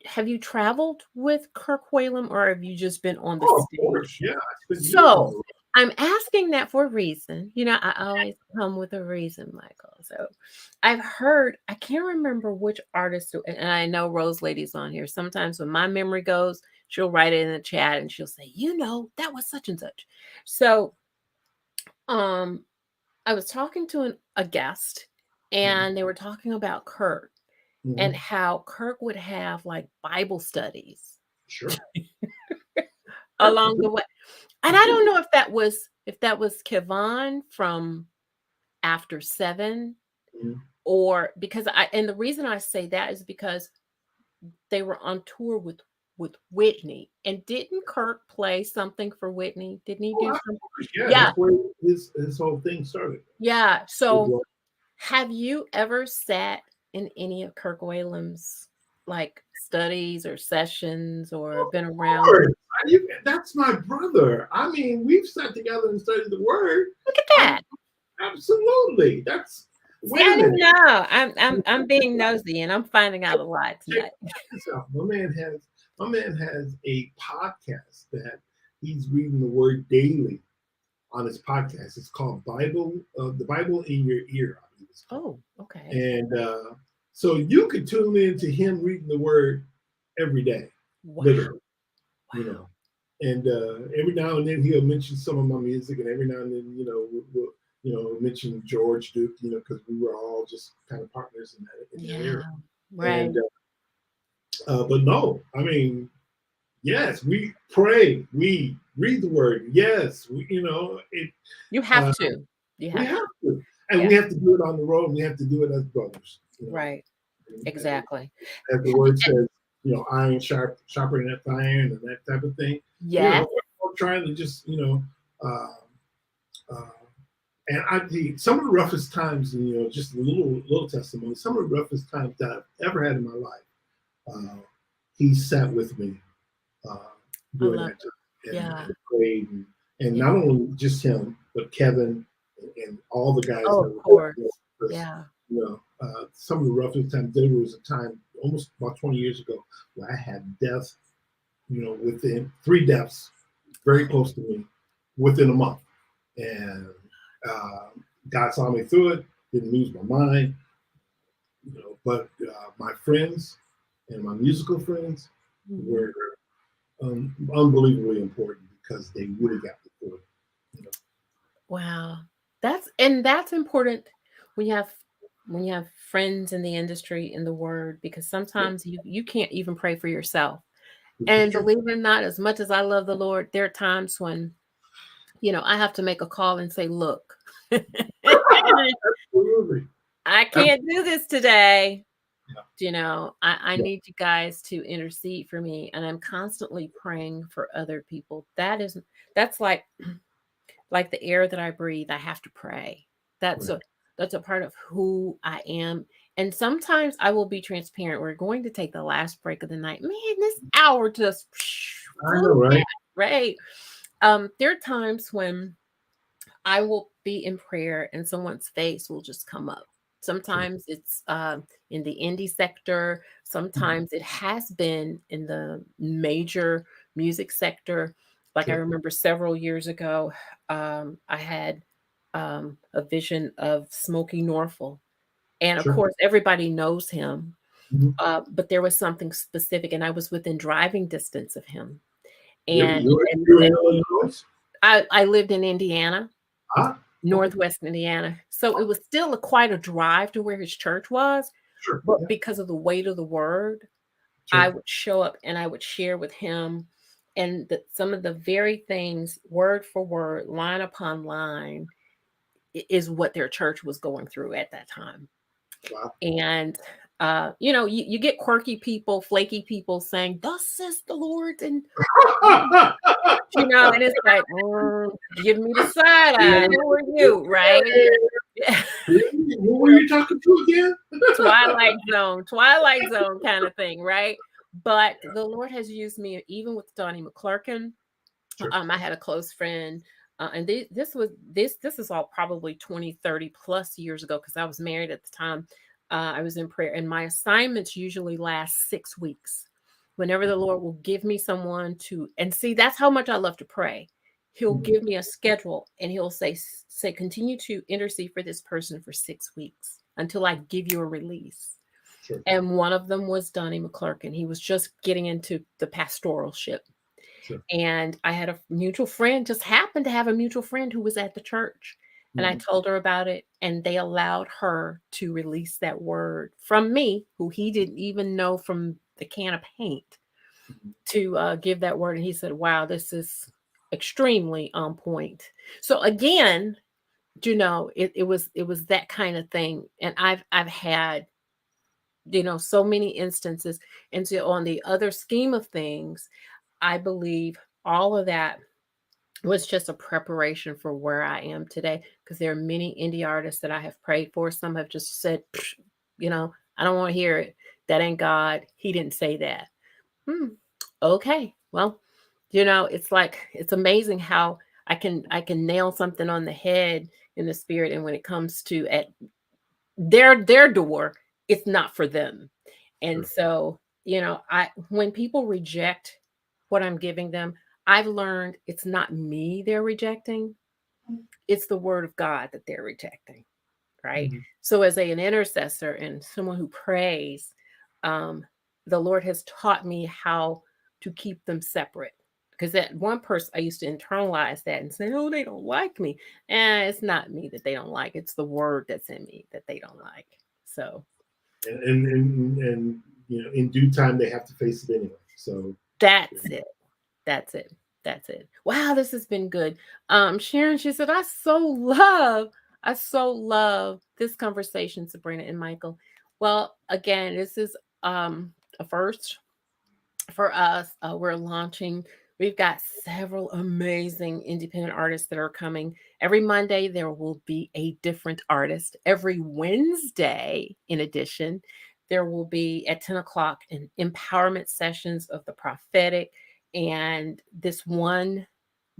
Speaker 3: have you traveled with Kirk Whalum or have you just been on the
Speaker 2: Oh, of
Speaker 3: stage?
Speaker 2: course, yeah.
Speaker 3: So I'm asking that for a reason. I always come with a reason, Michael. So I've heard, I can't remember which artist, and I know Rose Lady's on here. Sometimes when my memory goes, she'll write it in the chat and she'll say, that was such and such. So I was talking to a guest and they were talking about Kirk and how Kirk would have like Bible studies.
Speaker 2: Sure.
Speaker 3: Along the way. And I don't know if that was Kevon from After 7 or because and the reason I say that is because they were on tour with Whitney. And didn't Kirk play something for Whitney? Didn't he do something?
Speaker 2: Yeah, that's where his whole thing started.
Speaker 3: Yeah. So have you ever sat in any of Kirk Whalum's like studies or sessions or been around?
Speaker 2: That's my brother. I mean, we've sat together and studied the word.
Speaker 3: Look at that.
Speaker 2: Absolutely. That's
Speaker 3: See, I didn't know. I'm being nosy and I'm finding out a lot tonight.
Speaker 2: My man has a podcast that he's reading the word daily on his podcast. It's called The Bible in Your Ear.
Speaker 3: Oh, okay.
Speaker 2: And so you could tune in to him reading the word every day.
Speaker 3: Wow.
Speaker 2: Literally. Wow. And every now and then he'll mention some of my music, and every now and then, we'll mention George Duke, because we were all just kind of partners in that era.
Speaker 3: Right.
Speaker 2: And, but no, I mean, yes, we pray, we read the word. Yes,
Speaker 3: you have to. We have
Speaker 2: to. And we have to do it on the road. We have to do it as brothers.
Speaker 3: Right. Exactly.
Speaker 2: As the word says, iron sharpening that iron and that type of thing.
Speaker 3: Yeah.
Speaker 2: We're trying to just, and some of the roughest times, just a little testimony, some of the roughest times that I've ever had in my life, he sat with me during that time and prayed. And not only just him, but Kevin and all the guys.
Speaker 3: Oh,
Speaker 2: that
Speaker 3: of course.
Speaker 2: Some of the roughest times, there was a time almost about 20 years ago where I had death, within 3 deaths very close to me within a month. And God saw me through it, didn't lose my mind, but my friends and my musical friends were unbelievably important because they really got me through it.
Speaker 3: Wow. That's important when you have friends in the industry in the word, because sometimes you can't even pray for yourself. And believe it or not, as much as I love the Lord, there are times when, I have to make a call and say, look,
Speaker 2: Absolutely.
Speaker 3: I can't do this today.
Speaker 2: Yeah.
Speaker 3: I need you guys to intercede for me. And I'm constantly praying for other people. That's like the air that I breathe. I have to pray. That's
Speaker 2: Right.
Speaker 3: that's a part of who I am. And sometimes I will be transparent. We're going to take the last break of the night. Man, this hour just
Speaker 2: I know, right?
Speaker 3: right. There are times when I will be in prayer and someone's face will just come up. Sometimes it's in the indie sector. Sometimes it has been in the major music sector. Like I
Speaker 2: Sure.
Speaker 3: remember several years ago, I had a vision of Smokey Norfolk. And of
Speaker 2: Sure.
Speaker 3: course, everybody knows him.
Speaker 2: Mhm.
Speaker 3: But there was something specific, and I was within driving distance of him.
Speaker 2: You're,
Speaker 3: And,
Speaker 2: you're,
Speaker 3: and,
Speaker 2: you're in
Speaker 3: and
Speaker 2: Illinois?
Speaker 3: I lived in Indiana.
Speaker 2: Ah, okay.
Speaker 3: Northwest Indiana. So it was still quite a drive to where his church was,
Speaker 2: Sure.
Speaker 3: but
Speaker 2: Yeah.
Speaker 3: because of the weight of the word, I
Speaker 2: Sure.
Speaker 3: would show up and I would share with him, and some of the very things, word for word, line upon line, is what their church was going through at that time.
Speaker 2: Wow.
Speaker 3: And you get quirky people, flaky people saying, "Thus says the Lord," and and it's like, give me the side eye. Who are you, right?
Speaker 2: Who were you talking to again?
Speaker 3: Twilight Zone kind of thing, right? But the Lord has used me even with Donnie McClurkin.
Speaker 2: Sure.
Speaker 3: I had a close friend, and this is all probably 20, 30 plus years ago, because I was married at the time. I was in prayer, and my assignments usually last 6 weeks. Whenever the Lord will give me someone to, and see, that's how much I love to pray. He'll give me a schedule, and he'll say, continue to intercede for this person for 6 weeks until I give you a release.
Speaker 2: Sure.
Speaker 3: And one of them was Donnie McClurkin. He was just getting into the pastoralship.
Speaker 2: Sure.
Speaker 3: And I had a mutual friend, just happened to have a mutual friend who was at the church. And I told her about it, and they allowed her to release that word from me, who he didn't even know from the can of paint, to give that word. And he said, wow, this is extremely on point. So again, it was that kind of thing. And I've had, so many instances. And so on the other scheme of things, I believe all of that was just a preparation for where I am today, because there are many indie artists that I have prayed for. Some have just said, I don't want to hear it. That ain't God. He didn't say that. Okay. Well, it's like, it's amazing how I can nail something on the head in the spirit. And when it comes to at their door, it's not for them. And so, when people reject what I'm giving them, I've learned it's not me they're rejecting. It's the word of God that they're rejecting. Right. So as an intercessor and someone who prays, the Lord has taught me how to keep them separate. Because that one person, I used to internalize that and say, oh, they don't like me. And it's not me that they don't like. It's the word that's in me that they don't like. So.
Speaker 2: And in due time, they have to face it anyway. So
Speaker 3: That's it. That's it. That's it. Wow, this has been good. Sharon, she said, I so love this conversation, Sabrina and Michael. Well, again, this is a first for us. We're launching. We've got several amazing independent artists that are coming. Every Monday, there will be a different artist. Every Wednesday, in addition, there will be at 10 o'clock an empowerment sessions of the prophetic. And this one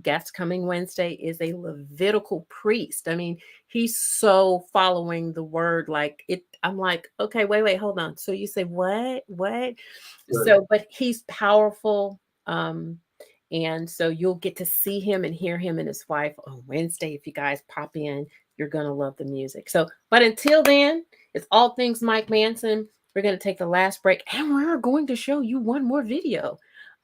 Speaker 3: guest coming Wednesday is a Levitical priest. I mean, he's so following the word like it. I'm like, okay, wait, hold on. So you say what? What? So, but he's powerful. And so you'll get to see him and hear him and his wife on Wednesday if you guys pop in you're going to love the music. So, but until then, it's all things Mike Manson. We're going to take the last break, and we're going to show you one more video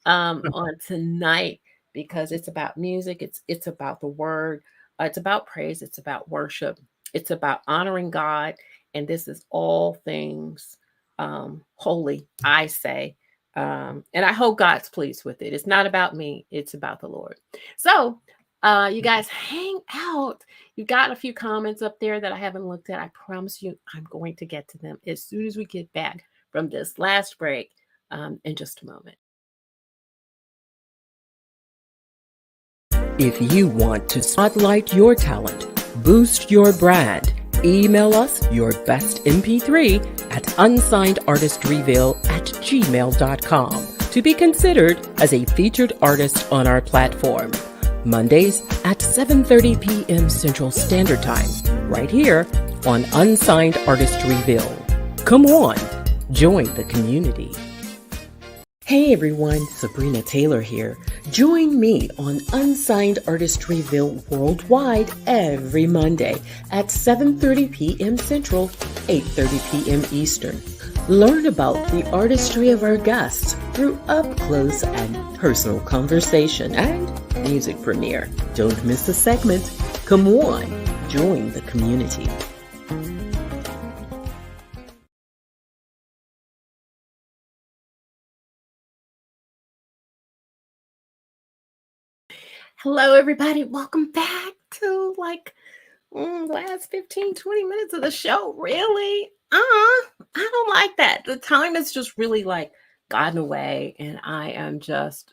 Speaker 3: on tonight, because it's about music. It's about the word. It's about praise. It's about worship. It's about honoring God. And this is all things holy, I say. And I hope God's pleased with it. It's not about me. It's about the Lord. So you guys hang out. You got a few comments up there that I haven't looked at. I promise you I'm going to get to them as soon as we get back from this last break in just a moment.
Speaker 1: If you want to spotlight your talent, boost your brand, email us your best MP3 at unsignedartistreveal@gmail.com to be considered as a featured artist on our platform. Mondays at 7:30 p.m. Central Standard Time, right here on Unsigned Artist Reveal. Come on, join the community. Hey everyone, Sabrina Taylor here. Join me on Unsigned Artist Reveal worldwide every Monday at 7:30 p.m. Central, 8:30 p.m. Eastern. Learn about the artistry of our guests through up-close and personal conversation and music premiere. Don't miss a segment. Come on, join the community.
Speaker 3: Hello, everybody. Welcome back to last 15, 20 minutes of the show. Really? I don't like that. The time has just really gotten away, and I am just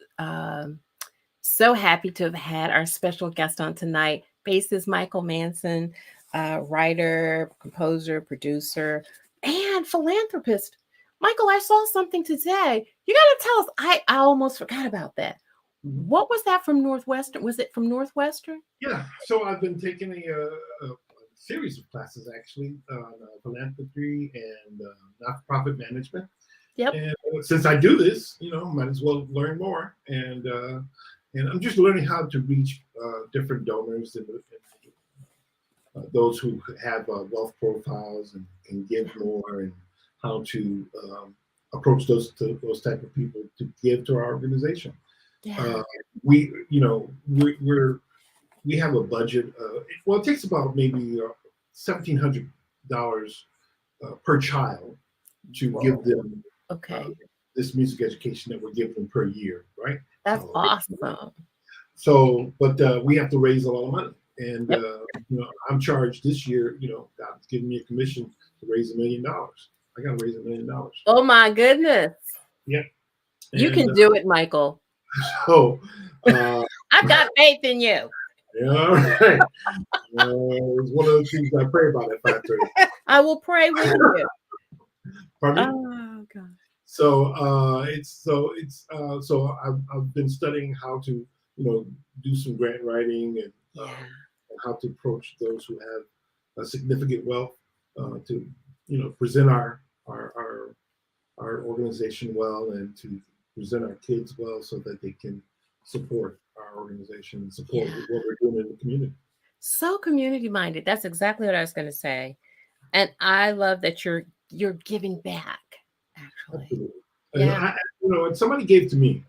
Speaker 3: so happy to have had our special guest on tonight. Bassist Michael Manson, writer, composer, producer, and philanthropist. Michael, I saw something today. You got to tell us. I almost forgot about that. What was that from Northwestern? Was it from Northwestern?
Speaker 2: Yeah. So I've been taking a series of classes actually on philanthropy and not-for-profit management.
Speaker 3: Yep.
Speaker 2: And since I do this, might as well learn more. And I'm just learning how to reach different donors and those who have wealth profiles and can give more, and how to approach those type of people to give to our organization.
Speaker 3: Yeah.
Speaker 2: We have a budget. It takes about maybe $1,700 per child to give them this music education that we're giving them per year, right?
Speaker 3: That's awesome.
Speaker 2: So, but we have to raise a lot of money, and I'm charged this year. God's giving me a commission to raise $1 million. I got to raise $1 million.
Speaker 3: Oh my goodness!
Speaker 2: Yeah,
Speaker 3: you can do it, Michael.
Speaker 2: So
Speaker 3: I've got faith in you.
Speaker 2: Yeah, all right. It's one of those things I pray about at 5:30.
Speaker 3: I will pray with you.
Speaker 2: Pardon me?
Speaker 3: Oh God.
Speaker 2: So I've been studying how to do some grant writing and how to approach those who have a significant wealth to present our organization well, and to present our kids well, so that they can support our organization and support what we're doing in the community.
Speaker 3: So community minded. That's exactly what I was going to say, and I love that you're giving back. Actually,
Speaker 2: absolutely.
Speaker 3: Yeah.
Speaker 2: And somebody gave to me,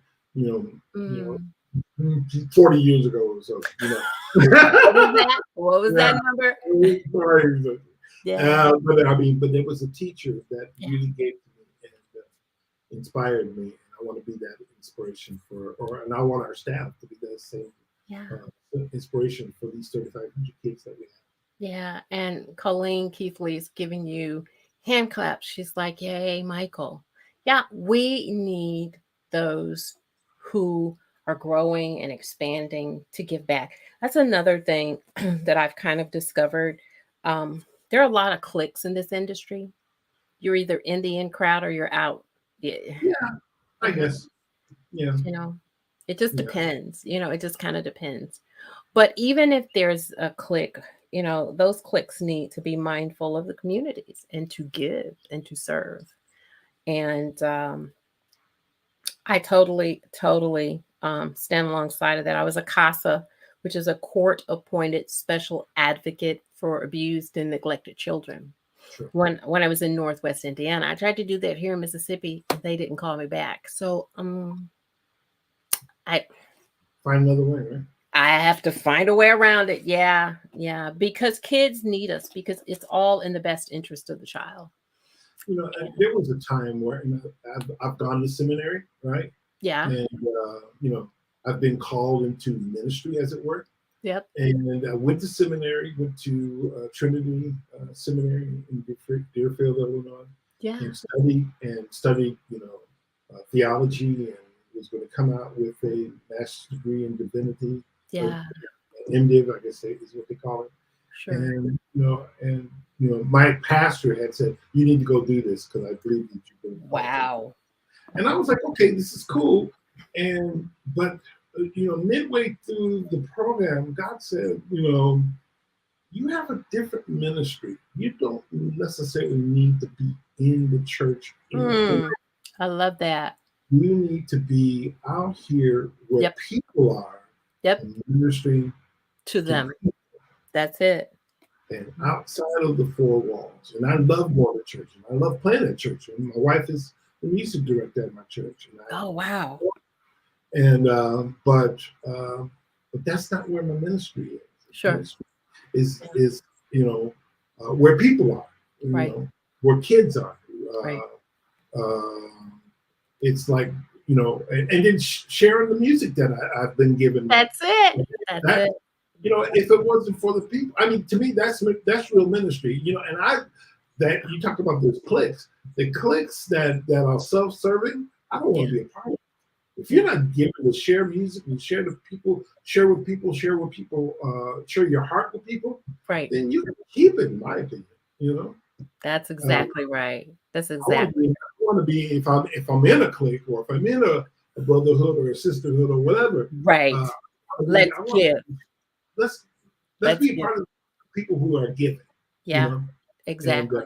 Speaker 2: 40 years ago or so.
Speaker 3: What was that number?
Speaker 2: Yeah. But there was a teacher that really gave to me and inspired me. I want to be that inspiration and I want our staff to be that same inspiration for these 3,500 kids that we have.
Speaker 3: Yeah, and Colleen Keithley's giving you hand claps. She's like, "Yay, Michael!" Yeah, we need those who are growing and expanding to give back. That's another thing that I've kind of discovered. There are a lot of cliques in this industry. You're either in the in crowd or you're out.
Speaker 2: Yeah. I guess. Yeah.
Speaker 3: It just depends. It just kind of depends. But even if there's a clique, those cliques need to be mindful of the communities and to give and to serve. And I totally stand alongside of that. I was a CASA, which is a court-appointed special advocate for abused and neglected children.
Speaker 2: Sure.
Speaker 3: When I was in Northwest Indiana, I tried to do that here in Mississippi. They didn't call me back. So I
Speaker 2: Find another way, right?
Speaker 3: I have to find a way around it. Yeah, yeah, because kids need us because it's all in the best interest of the child.
Speaker 2: There was a time where I've gone to seminary, right?
Speaker 3: Yeah.
Speaker 2: And I've been called into ministry, as it were.
Speaker 3: Yep.
Speaker 2: And I went to seminary, went to Trinity Seminary in Deerfield, Illinois.
Speaker 3: Yeah.
Speaker 2: And studied, theology, and was going to come out with a master's degree in divinity.
Speaker 3: Yeah.
Speaker 2: MDiv, I guess is what they call it.
Speaker 3: Sure.
Speaker 2: And my pastor had said, "You need to go do this because I believe that you've been."
Speaker 3: Wow.
Speaker 2: And I was like, "Okay, this is cool." But midway through the program, God said, "You have a different ministry. You don't necessarily need to be in the church.
Speaker 3: I love that.
Speaker 2: You need to be out here where people are, and ministering
Speaker 3: to them. That's it.
Speaker 2: And outside of the four walls. And I love going to church. And I love playing at church. And my wife is the music director at my church.
Speaker 3: Oh, wow.
Speaker 2: And but that's not where my ministry is.
Speaker 3: Sure.
Speaker 2: Ministry is where people are.
Speaker 3: Right.
Speaker 2: Where kids are.
Speaker 3: Right.
Speaker 2: It's like, and then sharing the music that I've been given.
Speaker 3: That's it. That's it.
Speaker 2: If it wasn't for the people, I mean, to me, that's real ministry. And that you talked about those cliques, the cliques that are self-serving. I don't want to be a part of it. If you're not given to share music and share with people, share your heart with people,
Speaker 3: right?
Speaker 2: Then you can keep it, in my opinion.
Speaker 3: That's exactly right. That's exactly.
Speaker 2: I want to be if I'm in a clique, or if I'm in a brotherhood or a sisterhood or whatever.
Speaker 3: Right. Let's give.
Speaker 2: Let's be a part of the people who are giving.
Speaker 3: Yeah. Exactly.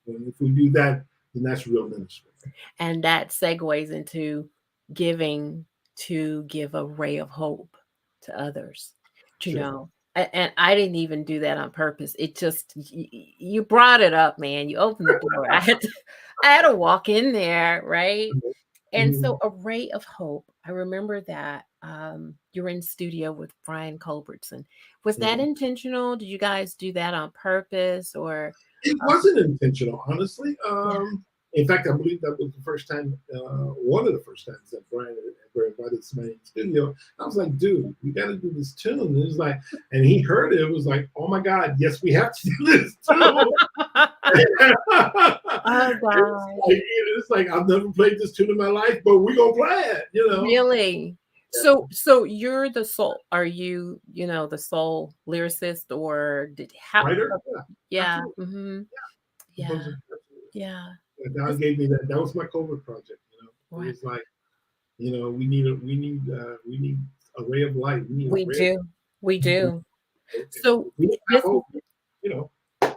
Speaker 2: And if we do that, then that's real ministry.
Speaker 3: And that segues into giving to give a ray of hope to others.
Speaker 2: Sure.
Speaker 3: And I didn't even do that on purpose. It just, you brought it up, man. You opened the door. I had to walk in there, right? And so a ray of hope. I remember that you're in studio with Brian Culbertson. Was that intentional? Did you guys do that on purpose, or?
Speaker 2: It wasn't intentional, honestly. In fact, I believe that was the first time, one of the first times that Brian ever invited somebody in the studio. I was like, "Dude, we got to do this tune." And it was like, and he heard it. It was like, "Oh my God, yes, we have to do this tune."
Speaker 3: Oh God!
Speaker 2: It's like I've never played this tune in my life, but we're gonna play it.
Speaker 3: Really? Yeah. So you're the soul. Are you, the soul lyricist, or
Speaker 2: writer?
Speaker 3: Yeah.
Speaker 2: Yeah.
Speaker 3: Yeah.
Speaker 2: God gave me that. That was my COVID project. It was like, we need a ray of light.
Speaker 3: We do. So
Speaker 2: we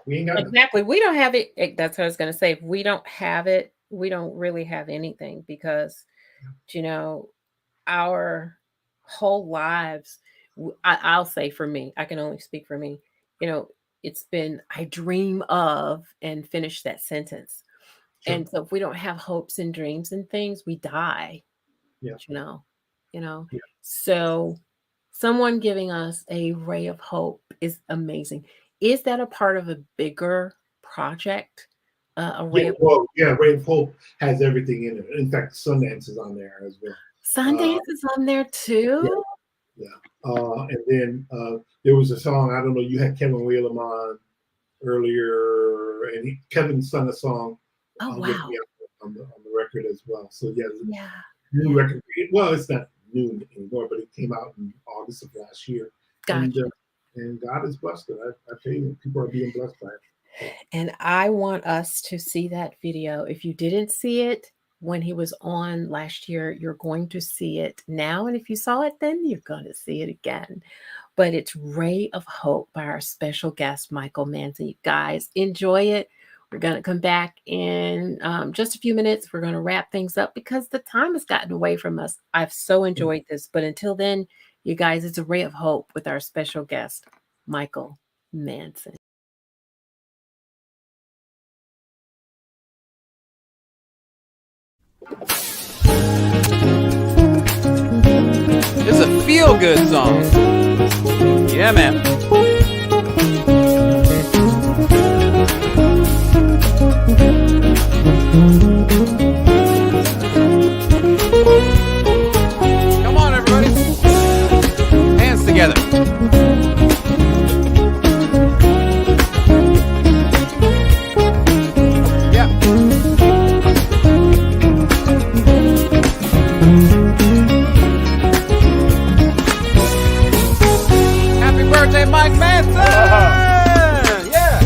Speaker 2: ain't got
Speaker 3: exactly. We don't have it. That's what I was going to say. If we don't have it, we don't really have anything, because, our whole lives. I'll say for me, I can only speak for me. It's been, I dream of, and finish that sentence. Sure. And so if we don't have hopes and dreams and things, we die.
Speaker 2: Yeah.
Speaker 3: Yeah. So someone giving us a ray of hope is amazing. Is that a part of a bigger project?
Speaker 2: Ray of Hope has everything in it. In fact, Sundance is on there as well.
Speaker 3: Sundance is on there too?
Speaker 2: Yeah. And then there was a song, I don't know, you had Kevin Whalum on earlier, and Kevin sung a song.
Speaker 3: Oh, wow.
Speaker 2: With me on the record as well. So new record. Well, it's not new anymore, but it came out in August of last year.
Speaker 3: Gotcha.
Speaker 2: And God has blessed it. I tell you, people are being blessed by it.
Speaker 3: And I want us to see that video. If you didn't see it when he was on last year, you're going to see it now. And if you saw it then, you're going to see it again. But it's Ray of Hope by our special guest, Michael Manson. You guys enjoy it. We're going to come back in just a few minutes. We're going to wrap things up because the time has gotten away from us. I've so enjoyed this. But until then, you guys, it's a ray of hope with our special guest, Michael Manson.
Speaker 4: It's a feel-good song. Yeah, man. Come on, everybody. Hands together. Yeah. Happy birthday, Mike Manson! Yeah.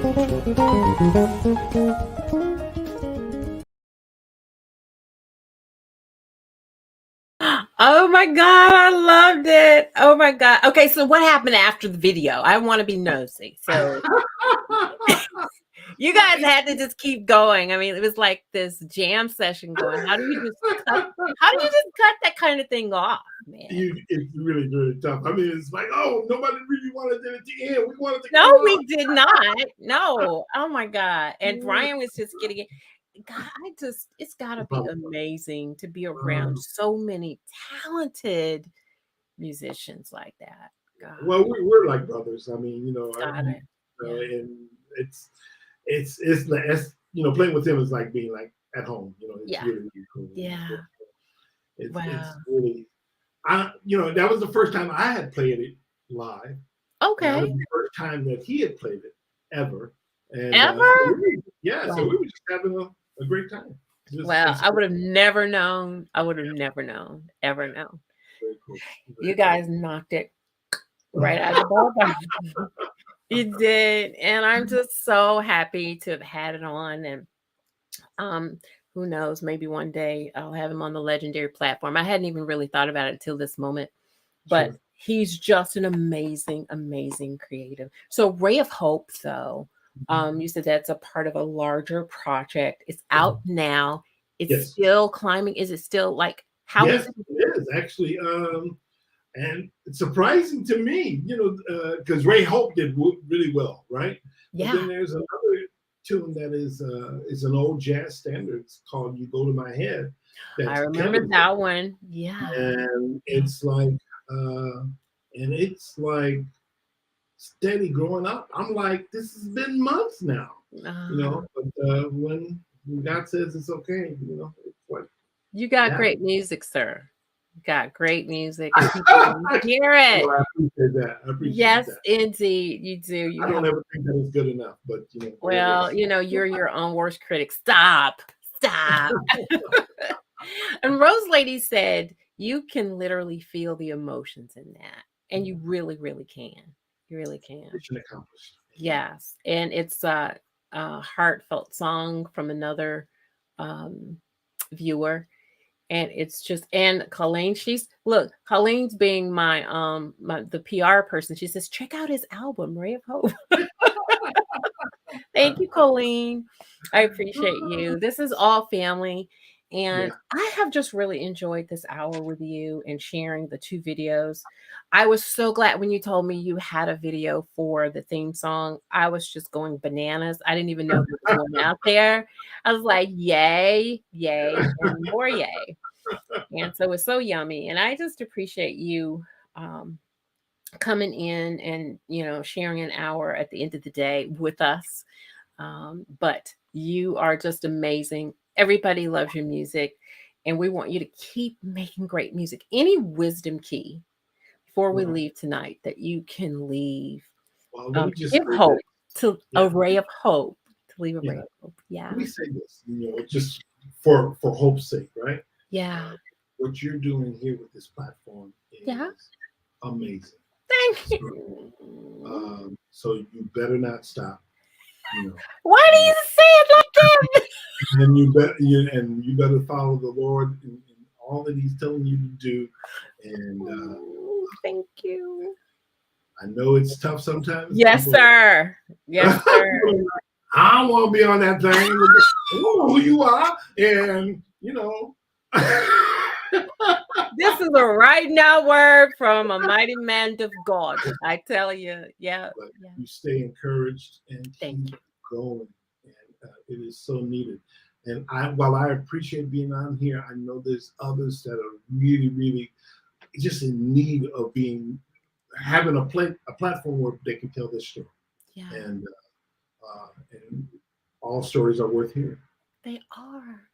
Speaker 3: Oh my God, I loved it. Oh my God. Okay, so what happened after the video? I want to be nosy. So you guys had to just keep going. I mean, it was like this jam session going. How do you just cut that kind of thing off, man?
Speaker 2: It's really, really tough. I mean, it's like, oh, nobody really wanted it at the end. We wanted to
Speaker 3: No,
Speaker 2: go
Speaker 3: we
Speaker 2: on.
Speaker 3: did not. No. Oh my God. And Brian was just getting it. God, it's gotta be amazing to be around so many talented musicians like that. God.
Speaker 2: Well, we're like brothers. I mean,
Speaker 3: Got it.
Speaker 2: and it's playing with him is like being like at home. It's really, really cool.
Speaker 3: Yeah.
Speaker 2: It's
Speaker 3: Wow.
Speaker 2: really, that was the first time I had played it live.
Speaker 3: Okay.
Speaker 2: That was the first time that he had played it ever. And,
Speaker 3: Ever?
Speaker 2: So we were just having a great time.
Speaker 3: Well, I would have never known. Ever known.
Speaker 2: Very cool.
Speaker 3: You guys knocked it right out of the ballpark. You did. And I'm just so happy to have had it on. And who knows, maybe one day I'll have him on the legendary platform. I hadn't even really thought about it until this moment. But
Speaker 2: Sure.
Speaker 3: He's just an amazing, amazing creative. So Ray of Hope, though, you said that's a part of a larger project. It's out now. It's still climbing. Is it still like, how is it?
Speaker 2: It is actually. And it's surprising to me, because Ray Hope did really well, right?
Speaker 3: Yeah.
Speaker 2: But then there's another tune that is an old jazz standard. It's called "You Go to My Head."
Speaker 3: I remember that one. Yeah.
Speaker 2: And it's like, steady growing up. I'm like, this has been months now, But when God says it's okay, it's like.
Speaker 3: You got great music, sir. You got great music. And people hear it.
Speaker 2: Well, I appreciate that.
Speaker 3: Yes, indeed, you do.
Speaker 2: I don't ever think that it's good enough, but
Speaker 3: Well, you're your own worst critic. Stop. And Rose Lady said you can literally feel the emotions in that, and you really, really can. You really can.
Speaker 2: Mission accomplished.
Speaker 3: Yes, and it's a heartfelt song from another viewer. And it's just, and Colleen, Colleen's being my the PR person. She says, check out his album, Ray of Hope. Thank you, Colleen. I appreciate you. This is all family. And I have just really enjoyed this hour with you and sharing the 2 videos. I was so glad when you told me you had a video for the theme song. I was just going bananas. I didn't even know it was going out there. I was like, yay, and more yay. And so it's so yummy. And I just appreciate you coming in and, sharing an hour at the end of the day with us. But you are just amazing. Everybody loves your music, and we want you to keep making great music. Any wisdom key before we leave tonight that you can leave? Give hope to a ray of hope. To leave a ray of hope. Yeah.
Speaker 2: Let me say this, just for hope's sake, right?
Speaker 3: Yeah.
Speaker 2: What you're doing here with this platform is amazing.
Speaker 3: Thank you.
Speaker 2: So you better not stop.
Speaker 3: Why do you say it like that?
Speaker 2: And you better follow the Lord in all that He's telling you to do. And
Speaker 3: thank you.
Speaker 2: I know it's tough sometimes.
Speaker 3: Yes, sir. Yes, sir.
Speaker 2: I don't want to be on that thing. Who you are, and
Speaker 3: This is a right now word from a mighty man of God. I tell you, yeah.
Speaker 2: You stay encouraged and
Speaker 3: keep
Speaker 2: going, and it is so needed. And while I appreciate being on here, I know there's others that are really, really just in need of having a platform where they can tell their story.
Speaker 3: Yeah.
Speaker 2: And all stories are worth hearing.
Speaker 3: They are.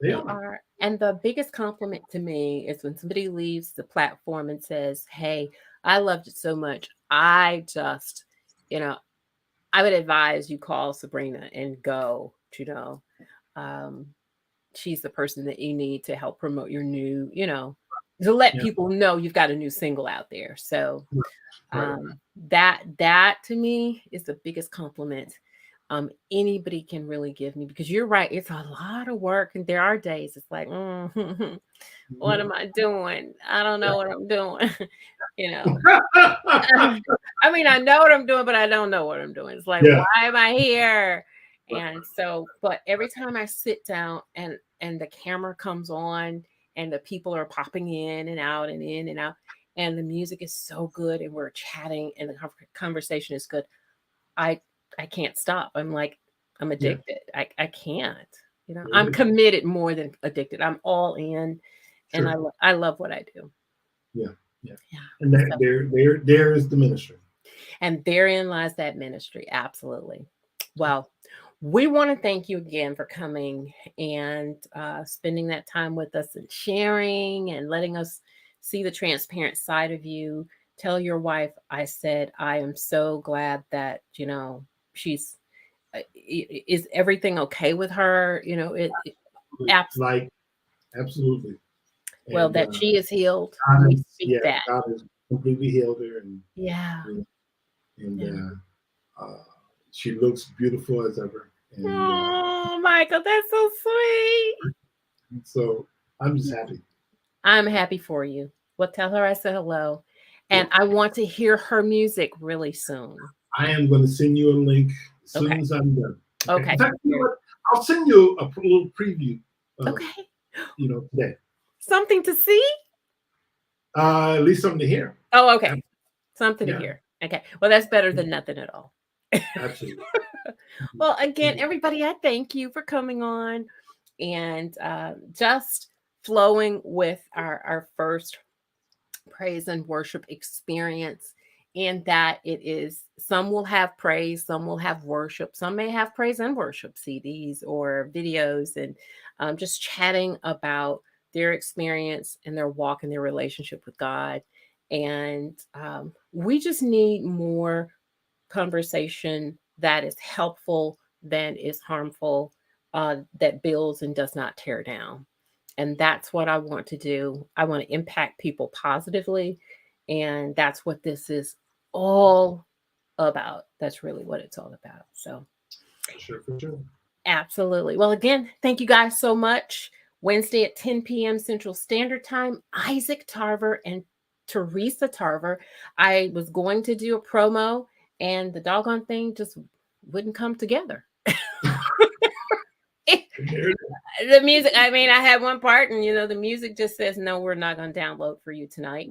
Speaker 2: They are.
Speaker 3: And the biggest compliment to me is when somebody leaves the platform and says, hey, I loved it so much. I just, I would advise you call Sabrina and go, she's the person that you need to help promote your new, to let people know you've got a new single out there. So that to me is the biggest compliment anybody can really give me, because you're right, it's a lot of work, and there are days it's like, what am I doing? I don't know what I'm doing. you know I mean, I know what I'm doing, but I don't know what I'm doing. It's like,
Speaker 2: Yeah.
Speaker 3: why am I here? And so, but every time I sit down and the camera comes on and the people are popping in and out and in and out, and the music is so good and we're chatting and the conversation is good, I I can't stop. I'm like, I'm
Speaker 2: Yeah.
Speaker 3: addicted. I can't. I'm committed more than addicted. I'm all in, and
Speaker 2: Sure.
Speaker 3: I love what I do.
Speaker 2: Yeah. Yeah.
Speaker 3: Yeah.
Speaker 2: And that
Speaker 3: So,
Speaker 2: there is the ministry.
Speaker 3: and therein lies that ministry. Absolutely. Well, we want to thank you again for coming and spending that time with us and sharing and letting us see the transparent side of you. Tell your wife I said I am so glad that, she's is everything okay with her? Abs-
Speaker 2: Like, absolutely.
Speaker 3: well,
Speaker 2: And
Speaker 3: that she is healed.
Speaker 2: God
Speaker 3: We
Speaker 2: is,
Speaker 3: speak
Speaker 2: yeah,
Speaker 3: that.
Speaker 2: God has completely healed her, and
Speaker 3: Yeah.
Speaker 2: and, and
Speaker 3: Yeah.
Speaker 2: she looks beautiful as ever. And
Speaker 3: Oh, Michael, that's so sweet.
Speaker 2: so I'm just happy.
Speaker 3: I'm happy for you. Well, tell her I said hello.
Speaker 2: Yeah.
Speaker 3: And I want to hear her music really soon.
Speaker 2: I am going to send you a link as soon
Speaker 3: Okay.
Speaker 2: as I'm done.
Speaker 3: Okay.
Speaker 2: In fact, you know what? I'll send you a little preview.
Speaker 3: Okay.
Speaker 2: Today.
Speaker 3: Something to see?
Speaker 2: At least something to hear.
Speaker 3: Oh, okay. Something to
Speaker 2: Yeah.
Speaker 3: hear. Okay. Well, that's better than nothing at all.
Speaker 2: Absolutely.
Speaker 3: Well, again, everybody, I thank you for coming on and just flowing with our first praise and worship experience, in that it is, some will have praise, some will have worship, some may have praise and worship CDs or videos, and just chatting about their experience and their walk and their relationship with God. And we just need more conversation that is helpful than is harmful, that builds and does not tear down. And that's what I want to do. I want to impact people positively. And that's what this is all about. That's really what it's all about. So,
Speaker 2: Sure, for sure.
Speaker 3: absolutely. Well, again, thank you guys so much. Wednesday at 10 p.m. Central Standard Time, Isaac Tarver and Teresa Tarver. I was going to do a promo, and the doggone thing just wouldn't come together. The music, I mean, I had one part, and the music just says, no, we're not going to download for you tonight.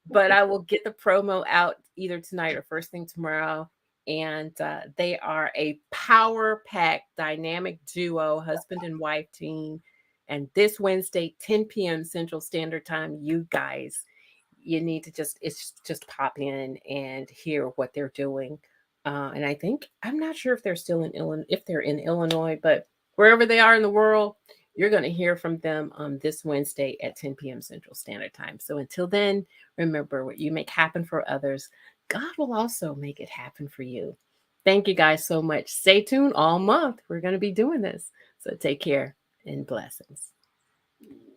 Speaker 3: But I will get the promo out either tonight or first thing tomorrow. And they are a power-packed dynamic duo, husband and wife team. And this Wednesday, 10 p.m. Central Standard Time, you guys, you need to just pop in and hear what they're doing. And I'm not sure if they're still in Illinois, but wherever they are in the world, you're going to hear from them on this Wednesday at 10 p.m. Central Standard Time. So until then, remember, what you make happen for others, God will also make it happen for you. Thank you guys so much. Stay tuned all month. We're going to be doing this. So take care and blessings.